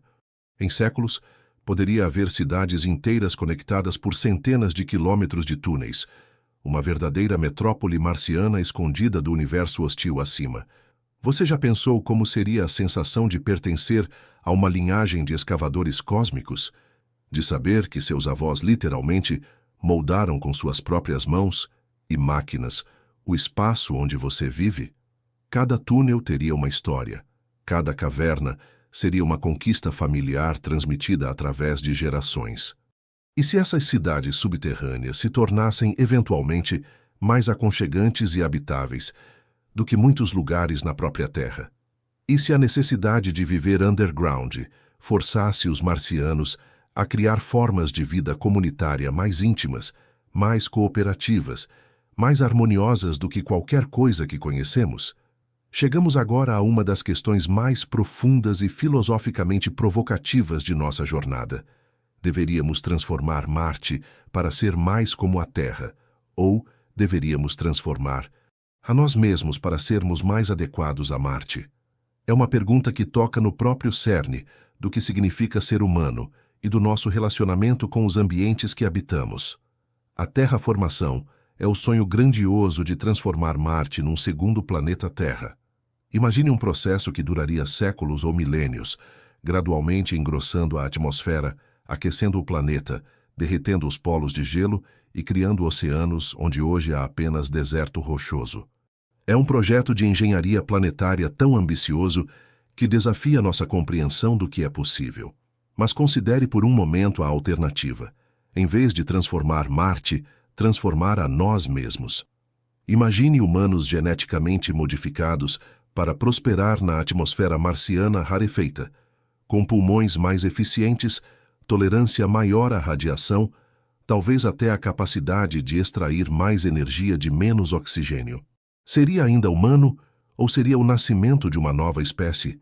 Em séculos, poderia haver cidades inteiras conectadas por centenas de quilômetros de túneis, uma verdadeira metrópole marciana escondida do universo hostil acima. Você já pensou como seria a sensação de pertencer a uma linhagem de escavadores cósmicos? De saber que seus avós literalmente moldaram com suas próprias mãos e máquinas o espaço onde você vive? Cada túnel teria uma história. Cada caverna seria uma conquista familiar transmitida através de gerações. E se essas cidades subterrâneas se tornassem eventualmente mais aconchegantes e habitáveis do que muitos lugares na própria Terra? E se a necessidade de viver underground forçasse os marcianos a criar formas de vida comunitária mais íntimas, mais cooperativas, mais harmoniosas do que qualquer coisa que conhecemos? Chegamos agora a uma das questões mais profundas e filosoficamente provocativas de nossa jornada. Deveríamos transformar Marte para ser mais como a Terra, ou deveríamos transformar a nós mesmos para sermos mais adequados a Marte? É uma pergunta que toca no próprio cerne do que significa ser humano e do nosso relacionamento com os ambientes que habitamos. A terraformação é o sonho grandioso de transformar Marte num segundo planeta Terra. Imagine um processo que duraria séculos ou milênios, gradualmente engrossando a atmosfera, aquecendo o planeta, derretendo os polos de gelo e criando oceanos onde hoje há apenas deserto rochoso. É um projeto de engenharia planetária tão ambicioso que desafia nossa compreensão do que é possível. Mas considere por um momento a alternativa. Em vez de transformar Marte, transformar a nós mesmos. Imagine humanos geneticamente modificados para prosperar na atmosfera marciana rarefeita, com pulmões mais eficientes, tolerância maior à radiação, talvez até a capacidade de extrair mais energia de menos oxigênio. Seria ainda humano ou seria o nascimento de uma nova espécie?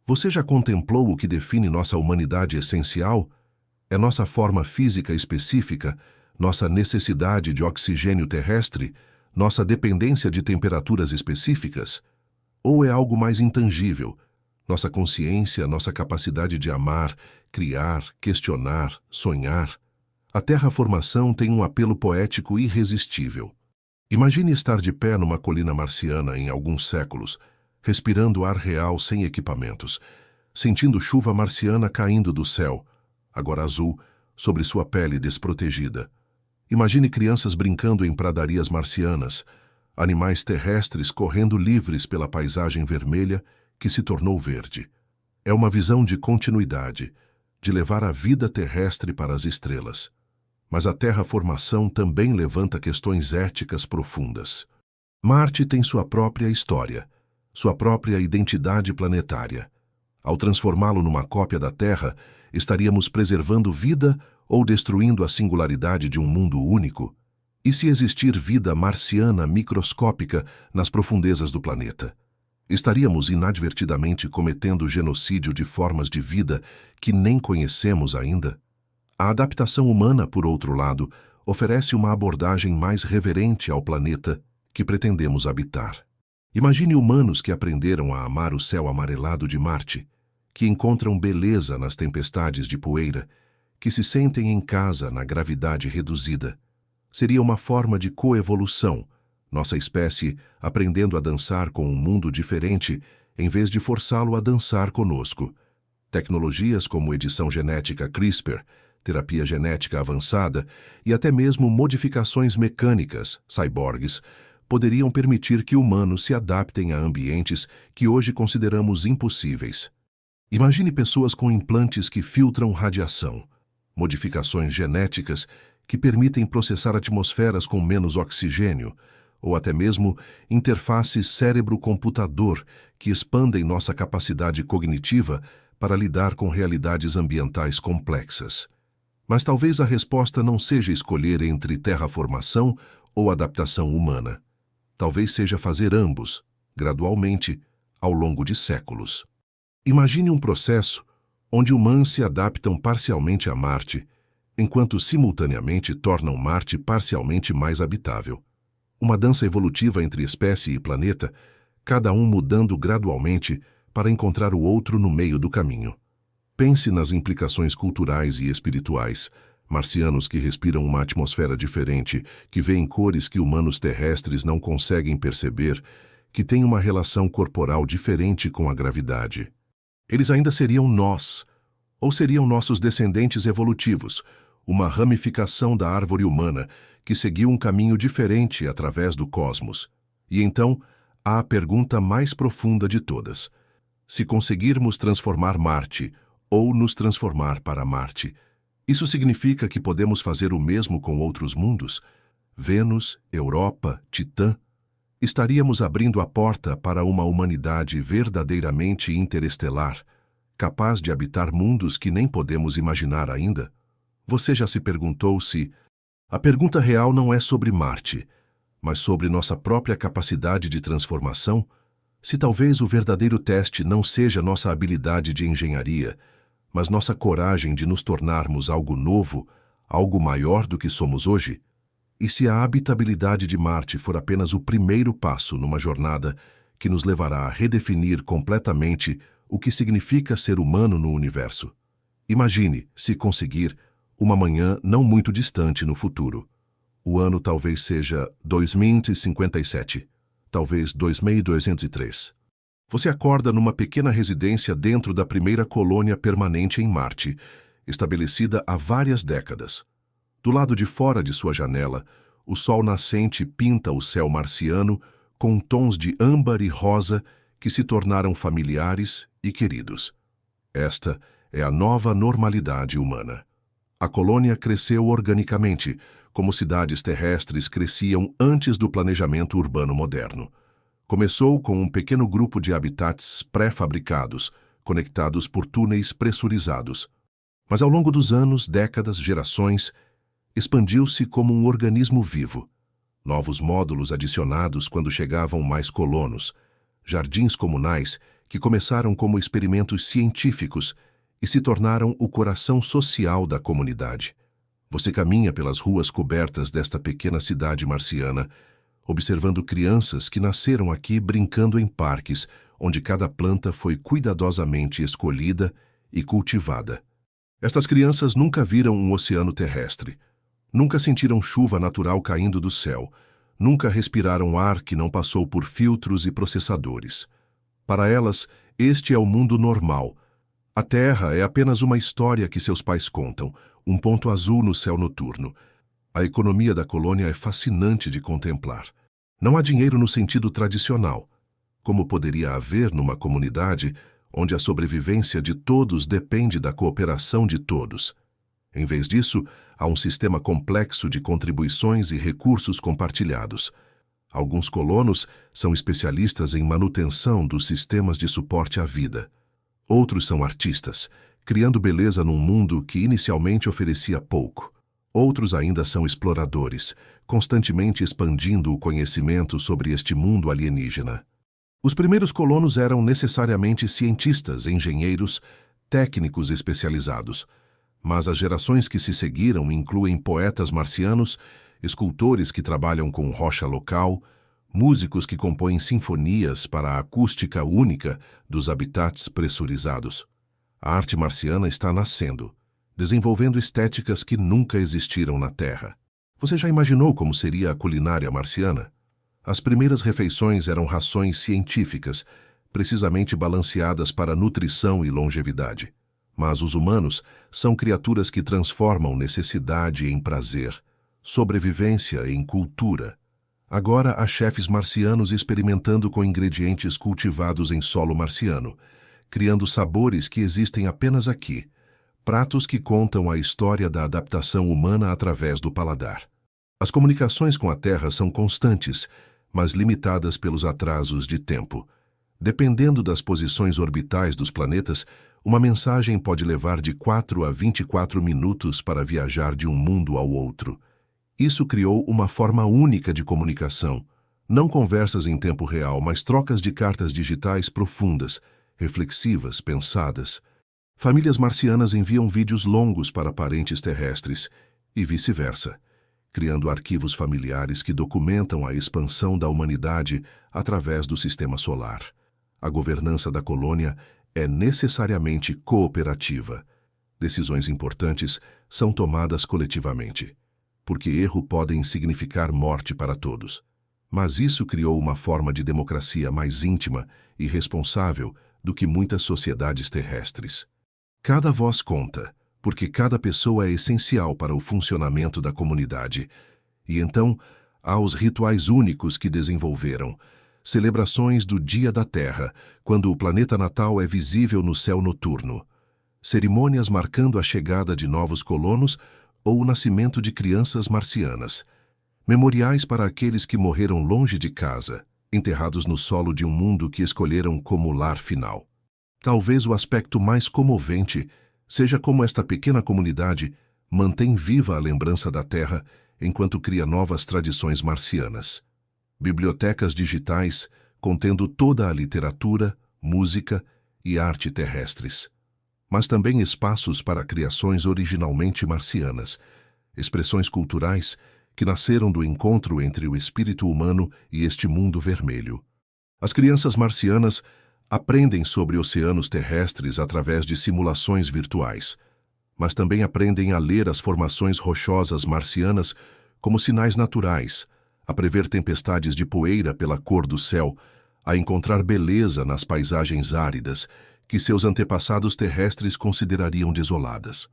Você já contemplou o que define nossa humanidade essencial? É nossa forma física específica, nossa necessidade de oxigênio terrestre, nossa dependência de temperaturas específicas? Ou é algo mais intangível, nossa consciência, nossa capacidade de amar, criar, questionar, sonhar? A terraformação tem um apelo poético irresistível. Imagine estar de pé numa colina marciana em alguns séculos, respirando ar real sem equipamentos, sentindo chuva marciana caindo do céu, agora azul, sobre sua pele desprotegida. Imagine crianças brincando em pradarias marcianas, animais terrestres correndo livres pela paisagem vermelha que se tornou verde. É uma visão de continuidade, de levar a vida terrestre para as estrelas. Mas a terraformação também levanta questões éticas profundas. Marte tem sua própria história, sua própria identidade planetária. Ao transformá-lo numa cópia da Terra, estaríamos preservando vida ou destruindo a singularidade de um mundo único? E se existir vida marciana microscópica nas profundezas do planeta? Estaríamos inadvertidamente cometendo genocídio de formas de vida que nem conhecemos ainda? A adaptação humana, por outro lado, oferece uma abordagem mais reverente ao planeta que pretendemos habitar. Imagine humanos que aprenderam a amar o céu amarelado de Marte, que encontram beleza nas tempestades de poeira, que se sentem em casa na gravidade reduzida. Seria uma forma de coevolução, nossa espécie aprendendo a dançar com um mundo diferente em vez de forçá-lo a dançar conosco. Tecnologias como edição genética CRISPR, terapia genética avançada e até mesmo modificações mecânicas, cyborgs, poderiam permitir que humanos se adaptem a ambientes que hoje consideramos impossíveis. Imagine pessoas com implantes que filtram radiação, modificações genéticas que permitem processar atmosferas com menos oxigênio, ou até mesmo interfaces cérebro-computador que expandem nossa capacidade cognitiva para lidar com realidades ambientais complexas. Mas talvez a resposta não seja escolher entre terraformação ou adaptação humana. Talvez seja fazer ambos, gradualmente, ao longo de séculos. Imagine um processo onde humanos se adaptam parcialmente a Marte, enquanto simultaneamente tornam Marte parcialmente mais habitável. Uma dança evolutiva entre espécie e planeta, cada um mudando gradualmente para encontrar o outro no meio do caminho. Pense nas implicações culturais e espirituais, Marcianos que respiram uma atmosfera diferente, que veem cores que humanos terrestres não conseguem perceber, que têm uma relação corporal diferente com a gravidade. Eles ainda seriam nós, ou seriam nossos descendentes evolutivos, uma ramificação da árvore humana que seguiu um caminho diferente através do cosmos. E então, há a pergunta mais profunda de todas. Se conseguirmos transformar Marte, ou nos transformar para Marte, isso significa que podemos fazer o mesmo com outros mundos? Vênus, Europa, Titã? Estaríamos abrindo a porta para uma humanidade verdadeiramente interestelar, capaz de habitar mundos que nem podemos imaginar ainda? Você já se perguntou se... A pergunta real não é sobre Marte, mas sobre nossa própria capacidade de transformação? Se talvez o verdadeiro teste não seja nossa habilidade de engenharia, mas nossa coragem de nos tornarmos algo novo, algo maior do que somos hoje? E se a habitabilidade de Marte for apenas o primeiro passo numa jornada que nos levará a redefinir completamente o que significa ser humano no universo? Imagine, se conseguir, uma manhã não muito distante no futuro. O ano talvez seja 2057, talvez 2203. Você acorda numa pequena residência dentro da primeira colônia permanente em Marte, estabelecida há várias décadas. Do lado de fora de sua janela, o sol nascente pinta o céu marciano com tons de âmbar e rosa que se tornaram familiares e queridos. Esta é a nova normalidade humana. A colônia cresceu organicamente, como cidades terrestres cresciam antes do planejamento urbano moderno. Começou com um pequeno grupo de habitats pré-fabricados, conectados por túneis pressurizados. Mas ao longo dos anos, décadas, gerações, expandiu-se como um organismo vivo. Novos módulos adicionados quando chegavam mais colonos, jardins comunais que começaram como experimentos científicos e se tornaram o coração social da comunidade. Você caminha pelas ruas cobertas desta pequena cidade marciana, observando crianças que nasceram aqui brincando em parques, onde cada planta foi cuidadosamente escolhida e cultivada. Estas crianças nunca viram um oceano terrestre, nunca sentiram chuva natural caindo do céu, nunca respiraram ar que não passou por filtros e processadores. Para elas, este é o mundo normal. A Terra é apenas uma história que seus pais contam, um ponto azul no céu noturno. A economia da colônia é fascinante de contemplar. Não há dinheiro no sentido tradicional, como poderia haver numa comunidade onde a sobrevivência de todos depende da cooperação de todos. Em vez disso, há um sistema complexo de contribuições e recursos compartilhados. Alguns colonos são especialistas em manutenção dos sistemas de suporte à vida. Outros são artistas, criando beleza num mundo que inicialmente oferecia pouco. Outros ainda são exploradores, constantemente expandindo o conhecimento sobre este mundo alienígena. Os primeiros colonos eram necessariamente cientistas, engenheiros, técnicos especializados, mas as gerações que se seguiram incluem poetas marcianos, escultores que trabalham com rocha local, músicos que compõem sinfonias para a acústica única dos habitats pressurizados. A arte marciana está nascendo, desenvolvendo estéticas que nunca existiram na Terra. Você já imaginou como seria a culinária marciana? As primeiras refeições eram rações científicas, precisamente balanceadas para nutrição e longevidade. Mas os humanos são criaturas que transformam necessidade em prazer, sobrevivência em cultura. Agora há chefes marcianos experimentando com ingredientes cultivados em solo marciano, criando sabores que existem apenas aqui, pratos que contam a história da adaptação humana através do paladar. As comunicações com a Terra são constantes, mas limitadas pelos atrasos de tempo. Dependendo das posições orbitais dos planetas, uma mensagem pode levar de 4 a 24 minutos para viajar de um mundo ao outro. Isso criou uma forma única de comunicação, não conversas em tempo real, mas trocas de cartas digitais profundas, reflexivas, pensadas. Famílias marcianas enviam vídeos longos para parentes terrestres e vice-versa, criando arquivos familiares que documentam a expansão da humanidade através do sistema solar. A governança da colônia é necessariamente cooperativa. Decisões importantes são tomadas coletivamente, porque erro podem significar morte para todos. Mas isso criou uma forma de democracia mais íntima e responsável do que muitas sociedades terrestres. Cada voz conta, porque cada pessoa é essencial para o funcionamento da comunidade. E então, há os rituais únicos que desenvolveram, celebrações do Dia da Terra, quando o planeta natal é visível no céu noturno, cerimônias marcando a chegada de novos colonos ou o nascimento de crianças marcianas, memoriais para aqueles que morreram longe de casa, enterrados no solo de um mundo que escolheram como lar final. Talvez o aspecto mais comovente seja como esta pequena comunidade mantém viva a lembrança da Terra enquanto cria novas tradições marcianas. Bibliotecas digitais contendo toda a literatura, música e arte terrestres. Mas também espaços para criações originalmente marcianas, expressões culturais que nasceram do encontro entre o espírito humano e este mundo vermelho. As crianças marcianas aprendem sobre oceanos terrestres através de simulações virtuais, mas também aprendem a ler as formações rochosas marcianas como sinais naturais, a prever tempestades de poeira pela cor do céu, a encontrar beleza nas paisagens áridas que seus antepassados terrestres considerariam desoladas.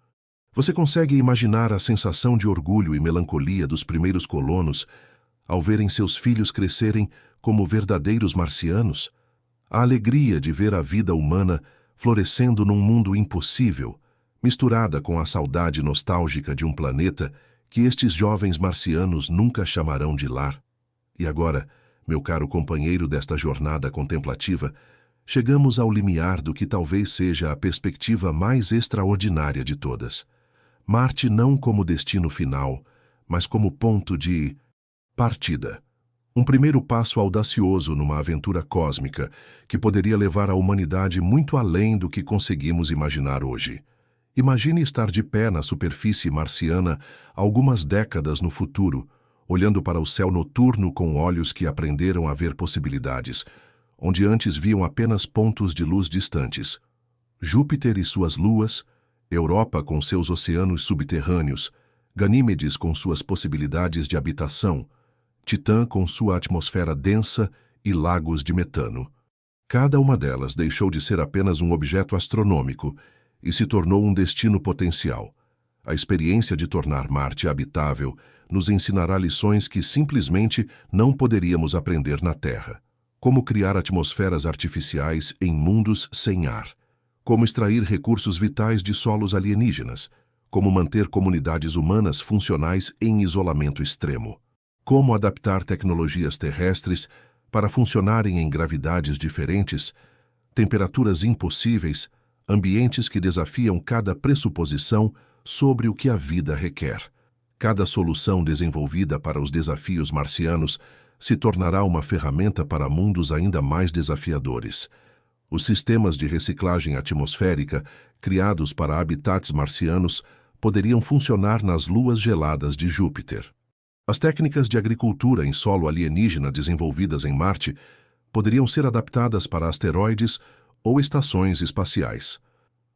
Você consegue imaginar a sensação de orgulho e melancolia dos primeiros colonos ao verem seus filhos crescerem como verdadeiros marcianos? A alegria de ver a vida humana florescendo num mundo impossível, misturada com a saudade nostálgica de um planeta que estes jovens marcianos nunca chamarão de lar. E agora, meu caro companheiro desta jornada contemplativa, chegamos ao limiar do que talvez seja a perspectiva mais extraordinária de todas. Marte não como destino final, mas como ponto de partida. Um primeiro passo audacioso numa aventura cósmica que poderia levar a humanidade muito além do que conseguimos imaginar hoje. Imagine estar de pé na superfície marciana algumas décadas no futuro, olhando para o céu noturno com olhos que aprenderam a ver possibilidades, onde antes viam apenas pontos de luz distantes. Júpiter e suas luas, Europa com seus oceanos subterrâneos, Ganímedes com suas possibilidades de habitação, Titã com sua atmosfera densa e lagos de metano. Cada uma delas deixou de ser apenas um objeto astronômico e se tornou um destino potencial. A experiência de tornar Marte habitável nos ensinará lições que simplesmente não poderíamos aprender na Terra. Como criar atmosferas artificiais em mundos sem ar. Como extrair recursos vitais de solos alienígenas. Como manter comunidades humanas funcionais em isolamento extremo. Como adaptar tecnologias terrestres para funcionarem em gravidades diferentes, temperaturas impossíveis, ambientes que desafiam cada pressuposição sobre o que a vida requer. Cada solução desenvolvida para os desafios marcianos se tornará uma ferramenta para mundos ainda mais desafiadores. Os sistemas de reciclagem atmosférica, criados para habitats marcianos, poderiam funcionar nas luas geladas de Júpiter. As técnicas de agricultura em solo alienígena desenvolvidas em Marte poderiam ser adaptadas para asteroides ou estações espaciais.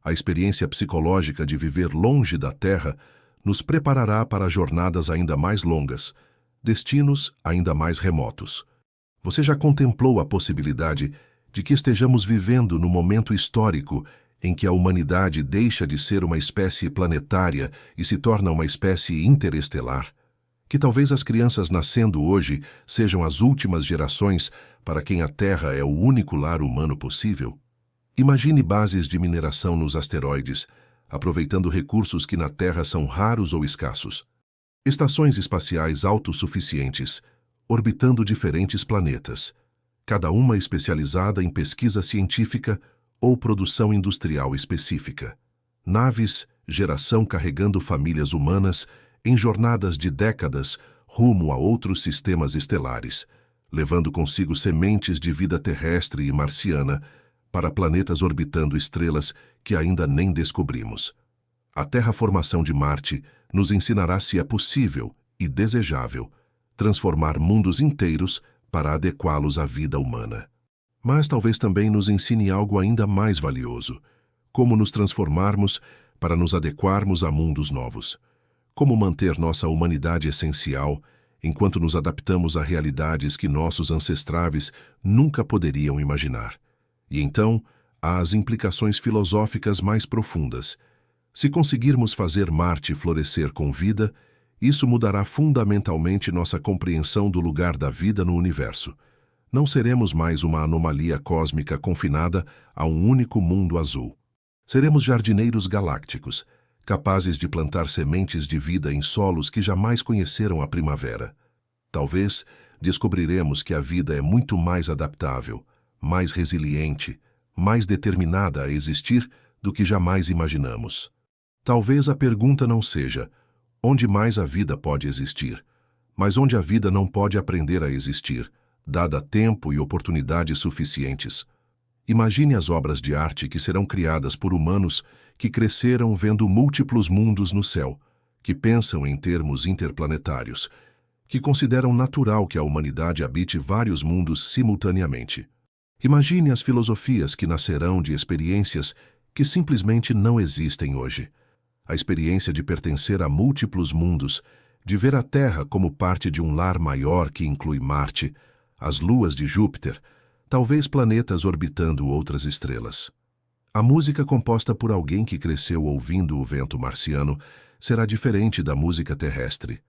A experiência psicológica de viver longe da Terra nos preparará para jornadas ainda mais longas, destinos ainda mais remotos. Você já contemplou a possibilidade de que estejamos vivendo no momento histórico em que a humanidade deixa de ser uma espécie planetária e se torna uma espécie interestelar? Que talvez as crianças nascendo hoje sejam as últimas gerações para quem a Terra é o único lar humano possível? Imagine bases de mineração nos asteroides, aproveitando recursos que na Terra são raros ou escassos. Estações espaciais autossuficientes, orbitando diferentes planetas, cada uma especializada em pesquisa científica ou produção industrial específica. Naves, geração carregando famílias humanas em jornadas de décadas rumo a outros sistemas estelares, levando consigo sementes de vida terrestre e marciana para planetas orbitando estrelas que ainda nem descobrimos. A terraformação de Marte nos ensinará se é possível e desejável transformar mundos inteiros para adequá-los à vida humana. Mas talvez também nos ensine algo ainda mais valioso: como nos transformarmos para nos adequarmos a mundos novos. Como manter nossa humanidade essencial enquanto nos adaptamos a realidades que nossos ancestrais nunca poderiam imaginar. E então, há as implicações filosóficas mais profundas. Se conseguirmos fazer Marte florescer com vida, isso mudará fundamentalmente nossa compreensão do lugar da vida no universo. Não seremos mais uma anomalia cósmica confinada a um único mundo azul. Seremos jardineiros galácticos, capazes de plantar sementes de vida em solos que jamais conheceram a primavera. Talvez descobriremos que a vida é muito mais adaptável, mais resiliente, mais determinada a existir do que jamais imaginamos. Talvez a pergunta não seja onde mais a vida pode existir, mas onde a vida não pode aprender a existir, dada tempo e oportunidades suficientes. Imagine as obras de arte que serão criadas por humanos que cresceram vendo múltiplos mundos no céu, que pensam em termos interplanetários, que consideram natural que a humanidade habite vários mundos simultaneamente. Imagine as filosofias que nascerão de experiências que simplesmente não existem hoje. A experiência de pertencer a múltiplos mundos, de ver a Terra como parte de um lar maior que inclui Marte, as luas de Júpiter, talvez planetas orbitando outras estrelas. A música composta por alguém que cresceu ouvindo o vento marciano será diferente da música terrestre.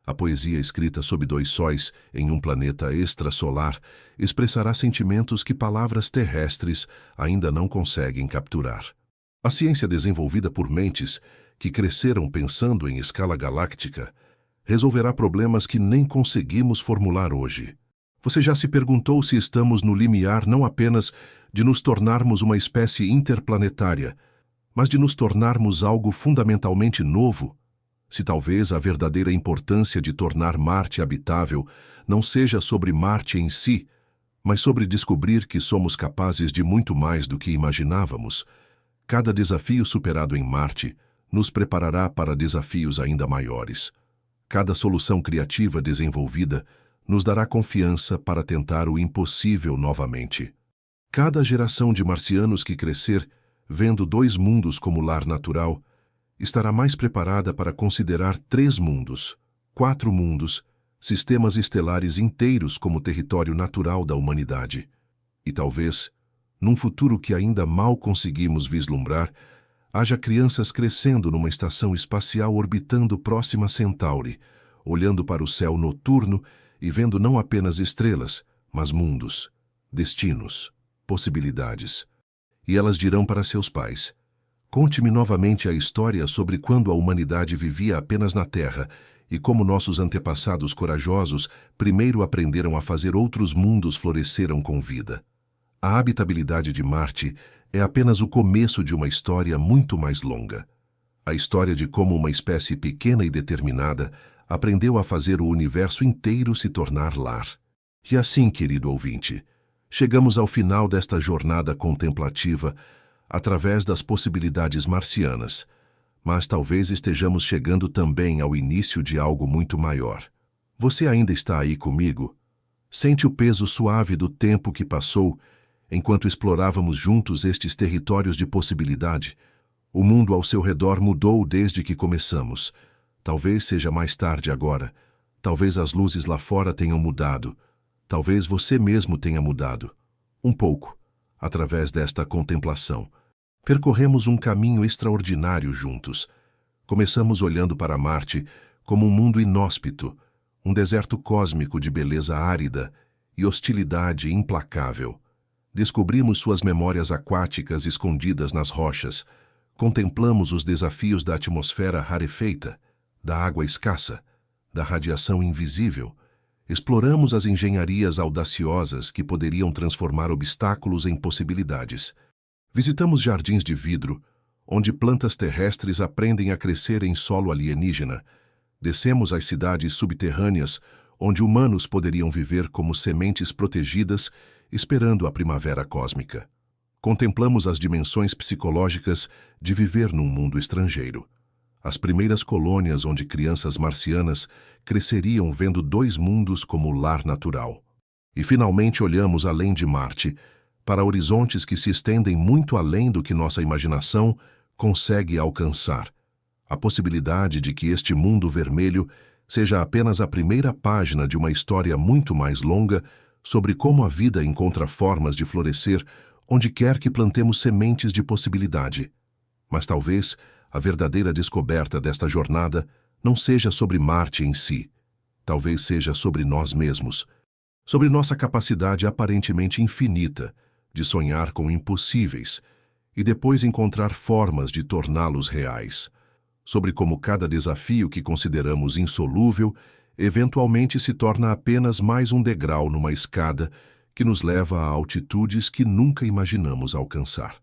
A poesia escrita sob 2 sóis em um planeta extrasolar expressará sentimentos que palavras terrestres ainda não conseguem capturar. A ciência desenvolvida por mentes que cresceram pensando em escala galáctica resolverá problemas que nem conseguimos formular hoje. Você já se perguntou se estamos no limiar não apenas de nos tornarmos uma espécie interplanetária, mas de nos tornarmos algo fundamentalmente novo? Se talvez a verdadeira importância de tornar Marte habitável não seja sobre Marte em si, mas sobre descobrir que somos capazes de muito mais do que imaginávamos. Cada desafio superado em Marte nos preparará para desafios ainda maiores. Cada solução criativa desenvolvida nos dará confiança para tentar o impossível novamente. Cada geração de marcianos que crescer, vendo 2 mundos como lar natural, estará mais preparada para considerar 3 mundos, 4 mundos, sistemas estelares inteiros como território natural da humanidade. E talvez, num futuro que ainda mal conseguimos vislumbrar, haja crianças crescendo numa estação espacial orbitando próxima a Centauri, olhando para o céu noturno e vendo não apenas estrelas, mas mundos, destinos, possibilidades. E elas dirão para seus pais: conte-me novamente a história sobre quando a humanidade vivia apenas na Terra e como nossos antepassados corajosos primeiro aprenderam a fazer outros mundos floresceram com vida. A habitabilidade de Marte é apenas o começo de uma história muito mais longa. A história de como uma espécie pequena e determinada aprendeu a fazer o universo inteiro se tornar lar. E assim, querido ouvinte, chegamos ao final desta jornada contemplativa através das possibilidades marcianas, mas talvez estejamos chegando também ao início de algo muito maior. Você ainda está aí comigo? Sente o peso suave do tempo que passou enquanto explorávamos juntos estes territórios de possibilidade? O mundo ao seu redor mudou desde que começamos. Talvez seja mais tarde agora. Talvez as luzes lá fora tenham mudado. Talvez você mesmo tenha mudado. Um pouco, através desta contemplação. Percorremos um caminho extraordinário juntos. Começamos olhando para Marte como um mundo inóspito, um deserto cósmico de beleza árida e hostilidade implacável. Descobrimos suas memórias aquáticas escondidas nas rochas. Contemplamos os desafios da atmosfera rarefeita, da água escassa, da radiação invisível. Exploramos as engenharias audaciosas que poderiam transformar obstáculos em possibilidades. Visitamos jardins de vidro, onde plantas terrestres aprendem a crescer em solo alienígena. Descemos às cidades subterrâneas, onde humanos poderiam viver como sementes protegidas, esperando a primavera cósmica. Contemplamos as dimensões psicológicas de viver num mundo estrangeiro. As primeiras colônias onde crianças marcianas cresceriam vendo 2 mundos como lar natural. E finalmente olhamos além de Marte, para horizontes que se estendem muito além do que nossa imaginação consegue alcançar. A possibilidade de que este mundo vermelho seja apenas a primeira página de uma história muito mais longa sobre como a vida encontra formas de florescer onde quer que plantemos sementes de possibilidade. Mas talvez a verdadeira descoberta desta jornada não seja sobre Marte em si. Talvez seja sobre nós mesmos, sobre nossa capacidade aparentemente infinita de sonhar com impossíveis e depois encontrar formas de torná-los reais. Sobre como cada desafio que consideramos insolúvel eventualmente se torna apenas mais um degrau numa escada que nos leva a altitudes que nunca imaginamos alcançar.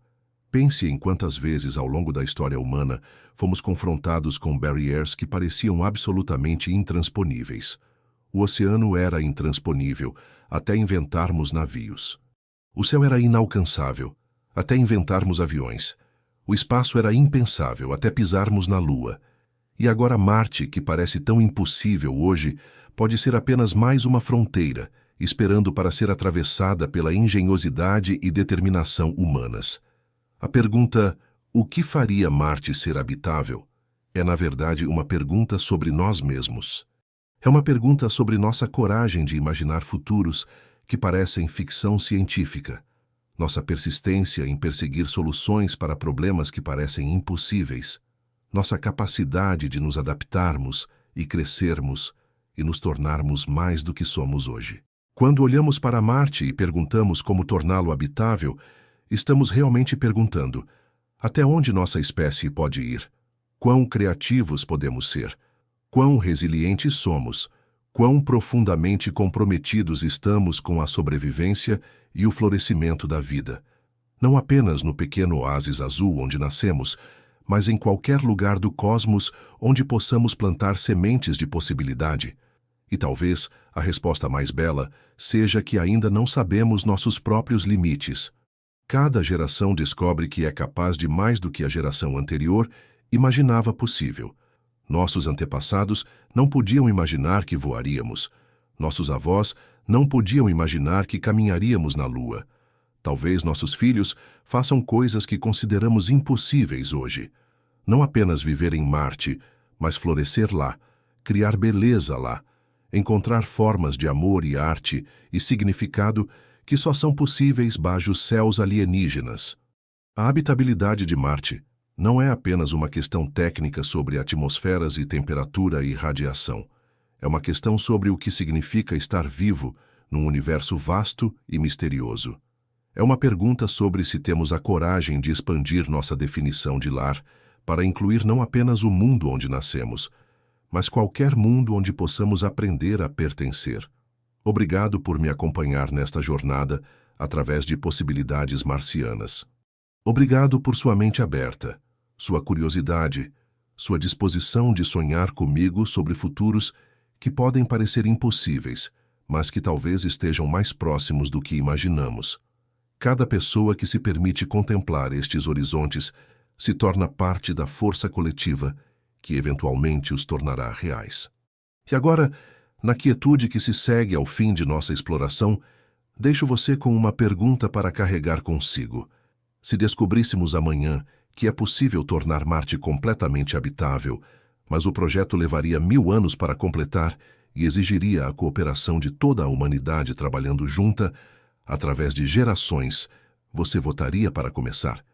Pense em quantas vezes ao longo da história humana fomos confrontados com barriers que pareciam absolutamente intransponíveis. O oceano era intransponível até inventarmos navios. O céu era inalcançável até inventarmos aviões. O espaço era impensável até pisarmos na Lua. E agora Marte, que parece tão impossível hoje, pode ser apenas mais uma fronteira, esperando para ser atravessada pela engenhosidade e determinação humanas. A pergunta, o que faria Marte ser habitável, é na verdade uma pergunta sobre nós mesmos. É uma pergunta sobre nossa coragem de imaginar futuros que parecem ficção científica, nossa persistência em perseguir soluções para problemas que parecem impossíveis, nossa capacidade de nos adaptarmos e crescermos e nos tornarmos mais do que somos hoje. Quando olhamos para Marte e perguntamos como torná-lo habitável, estamos realmente perguntando: até onde nossa espécie pode ir? Quão criativos podemos ser? Quão resilientes somos? Quão profundamente comprometidos estamos com a sobrevivência e o florescimento da vida? Não apenas no pequeno oásis azul onde nascemos, mas em qualquer lugar do cosmos onde possamos plantar sementes de possibilidade. E talvez a resposta mais bela seja que ainda não sabemos nossos próprios limites. Cada geração descobre que é capaz de mais do que a geração anterior imaginava possível. Nossos antepassados não podiam imaginar que voaríamos. Nossos avós não podiam imaginar que caminharíamos na Lua. Talvez nossos filhos façam coisas que consideramos impossíveis hoje. Não apenas viver em Marte, mas florescer lá, criar beleza lá, encontrar formas de amor e arte e significado que só são possíveis bajo céus alienígenas. A habitabilidade de Marte não é apenas uma questão técnica sobre atmosferas e temperatura e radiação. É uma questão sobre o que significa estar vivo num universo vasto e misterioso. É uma pergunta sobre se temos a coragem de expandir nossa definição de lar para incluir não apenas o mundo onde nascemos, mas qualquer mundo onde possamos aprender a pertencer. Obrigado por me acompanhar nesta jornada através de possibilidades marcianas. Obrigado por sua mente aberta, sua curiosidade, sua disposição de sonhar comigo sobre futuros que podem parecer impossíveis, mas que talvez estejam mais próximos do que imaginamos. Cada pessoa que se permite contemplar estes horizontes se torna parte da força coletiva que eventualmente os tornará reais. E agora, na quietude que se segue ao fim de nossa exploração, deixo você com uma pergunta para carregar consigo. Se descobríssemos amanhã que é possível tornar Marte completamente habitável, mas o projeto levaria 1000 anos para completar e exigiria a cooperação de toda a humanidade trabalhando junta, através de gerações, você votaria para começar?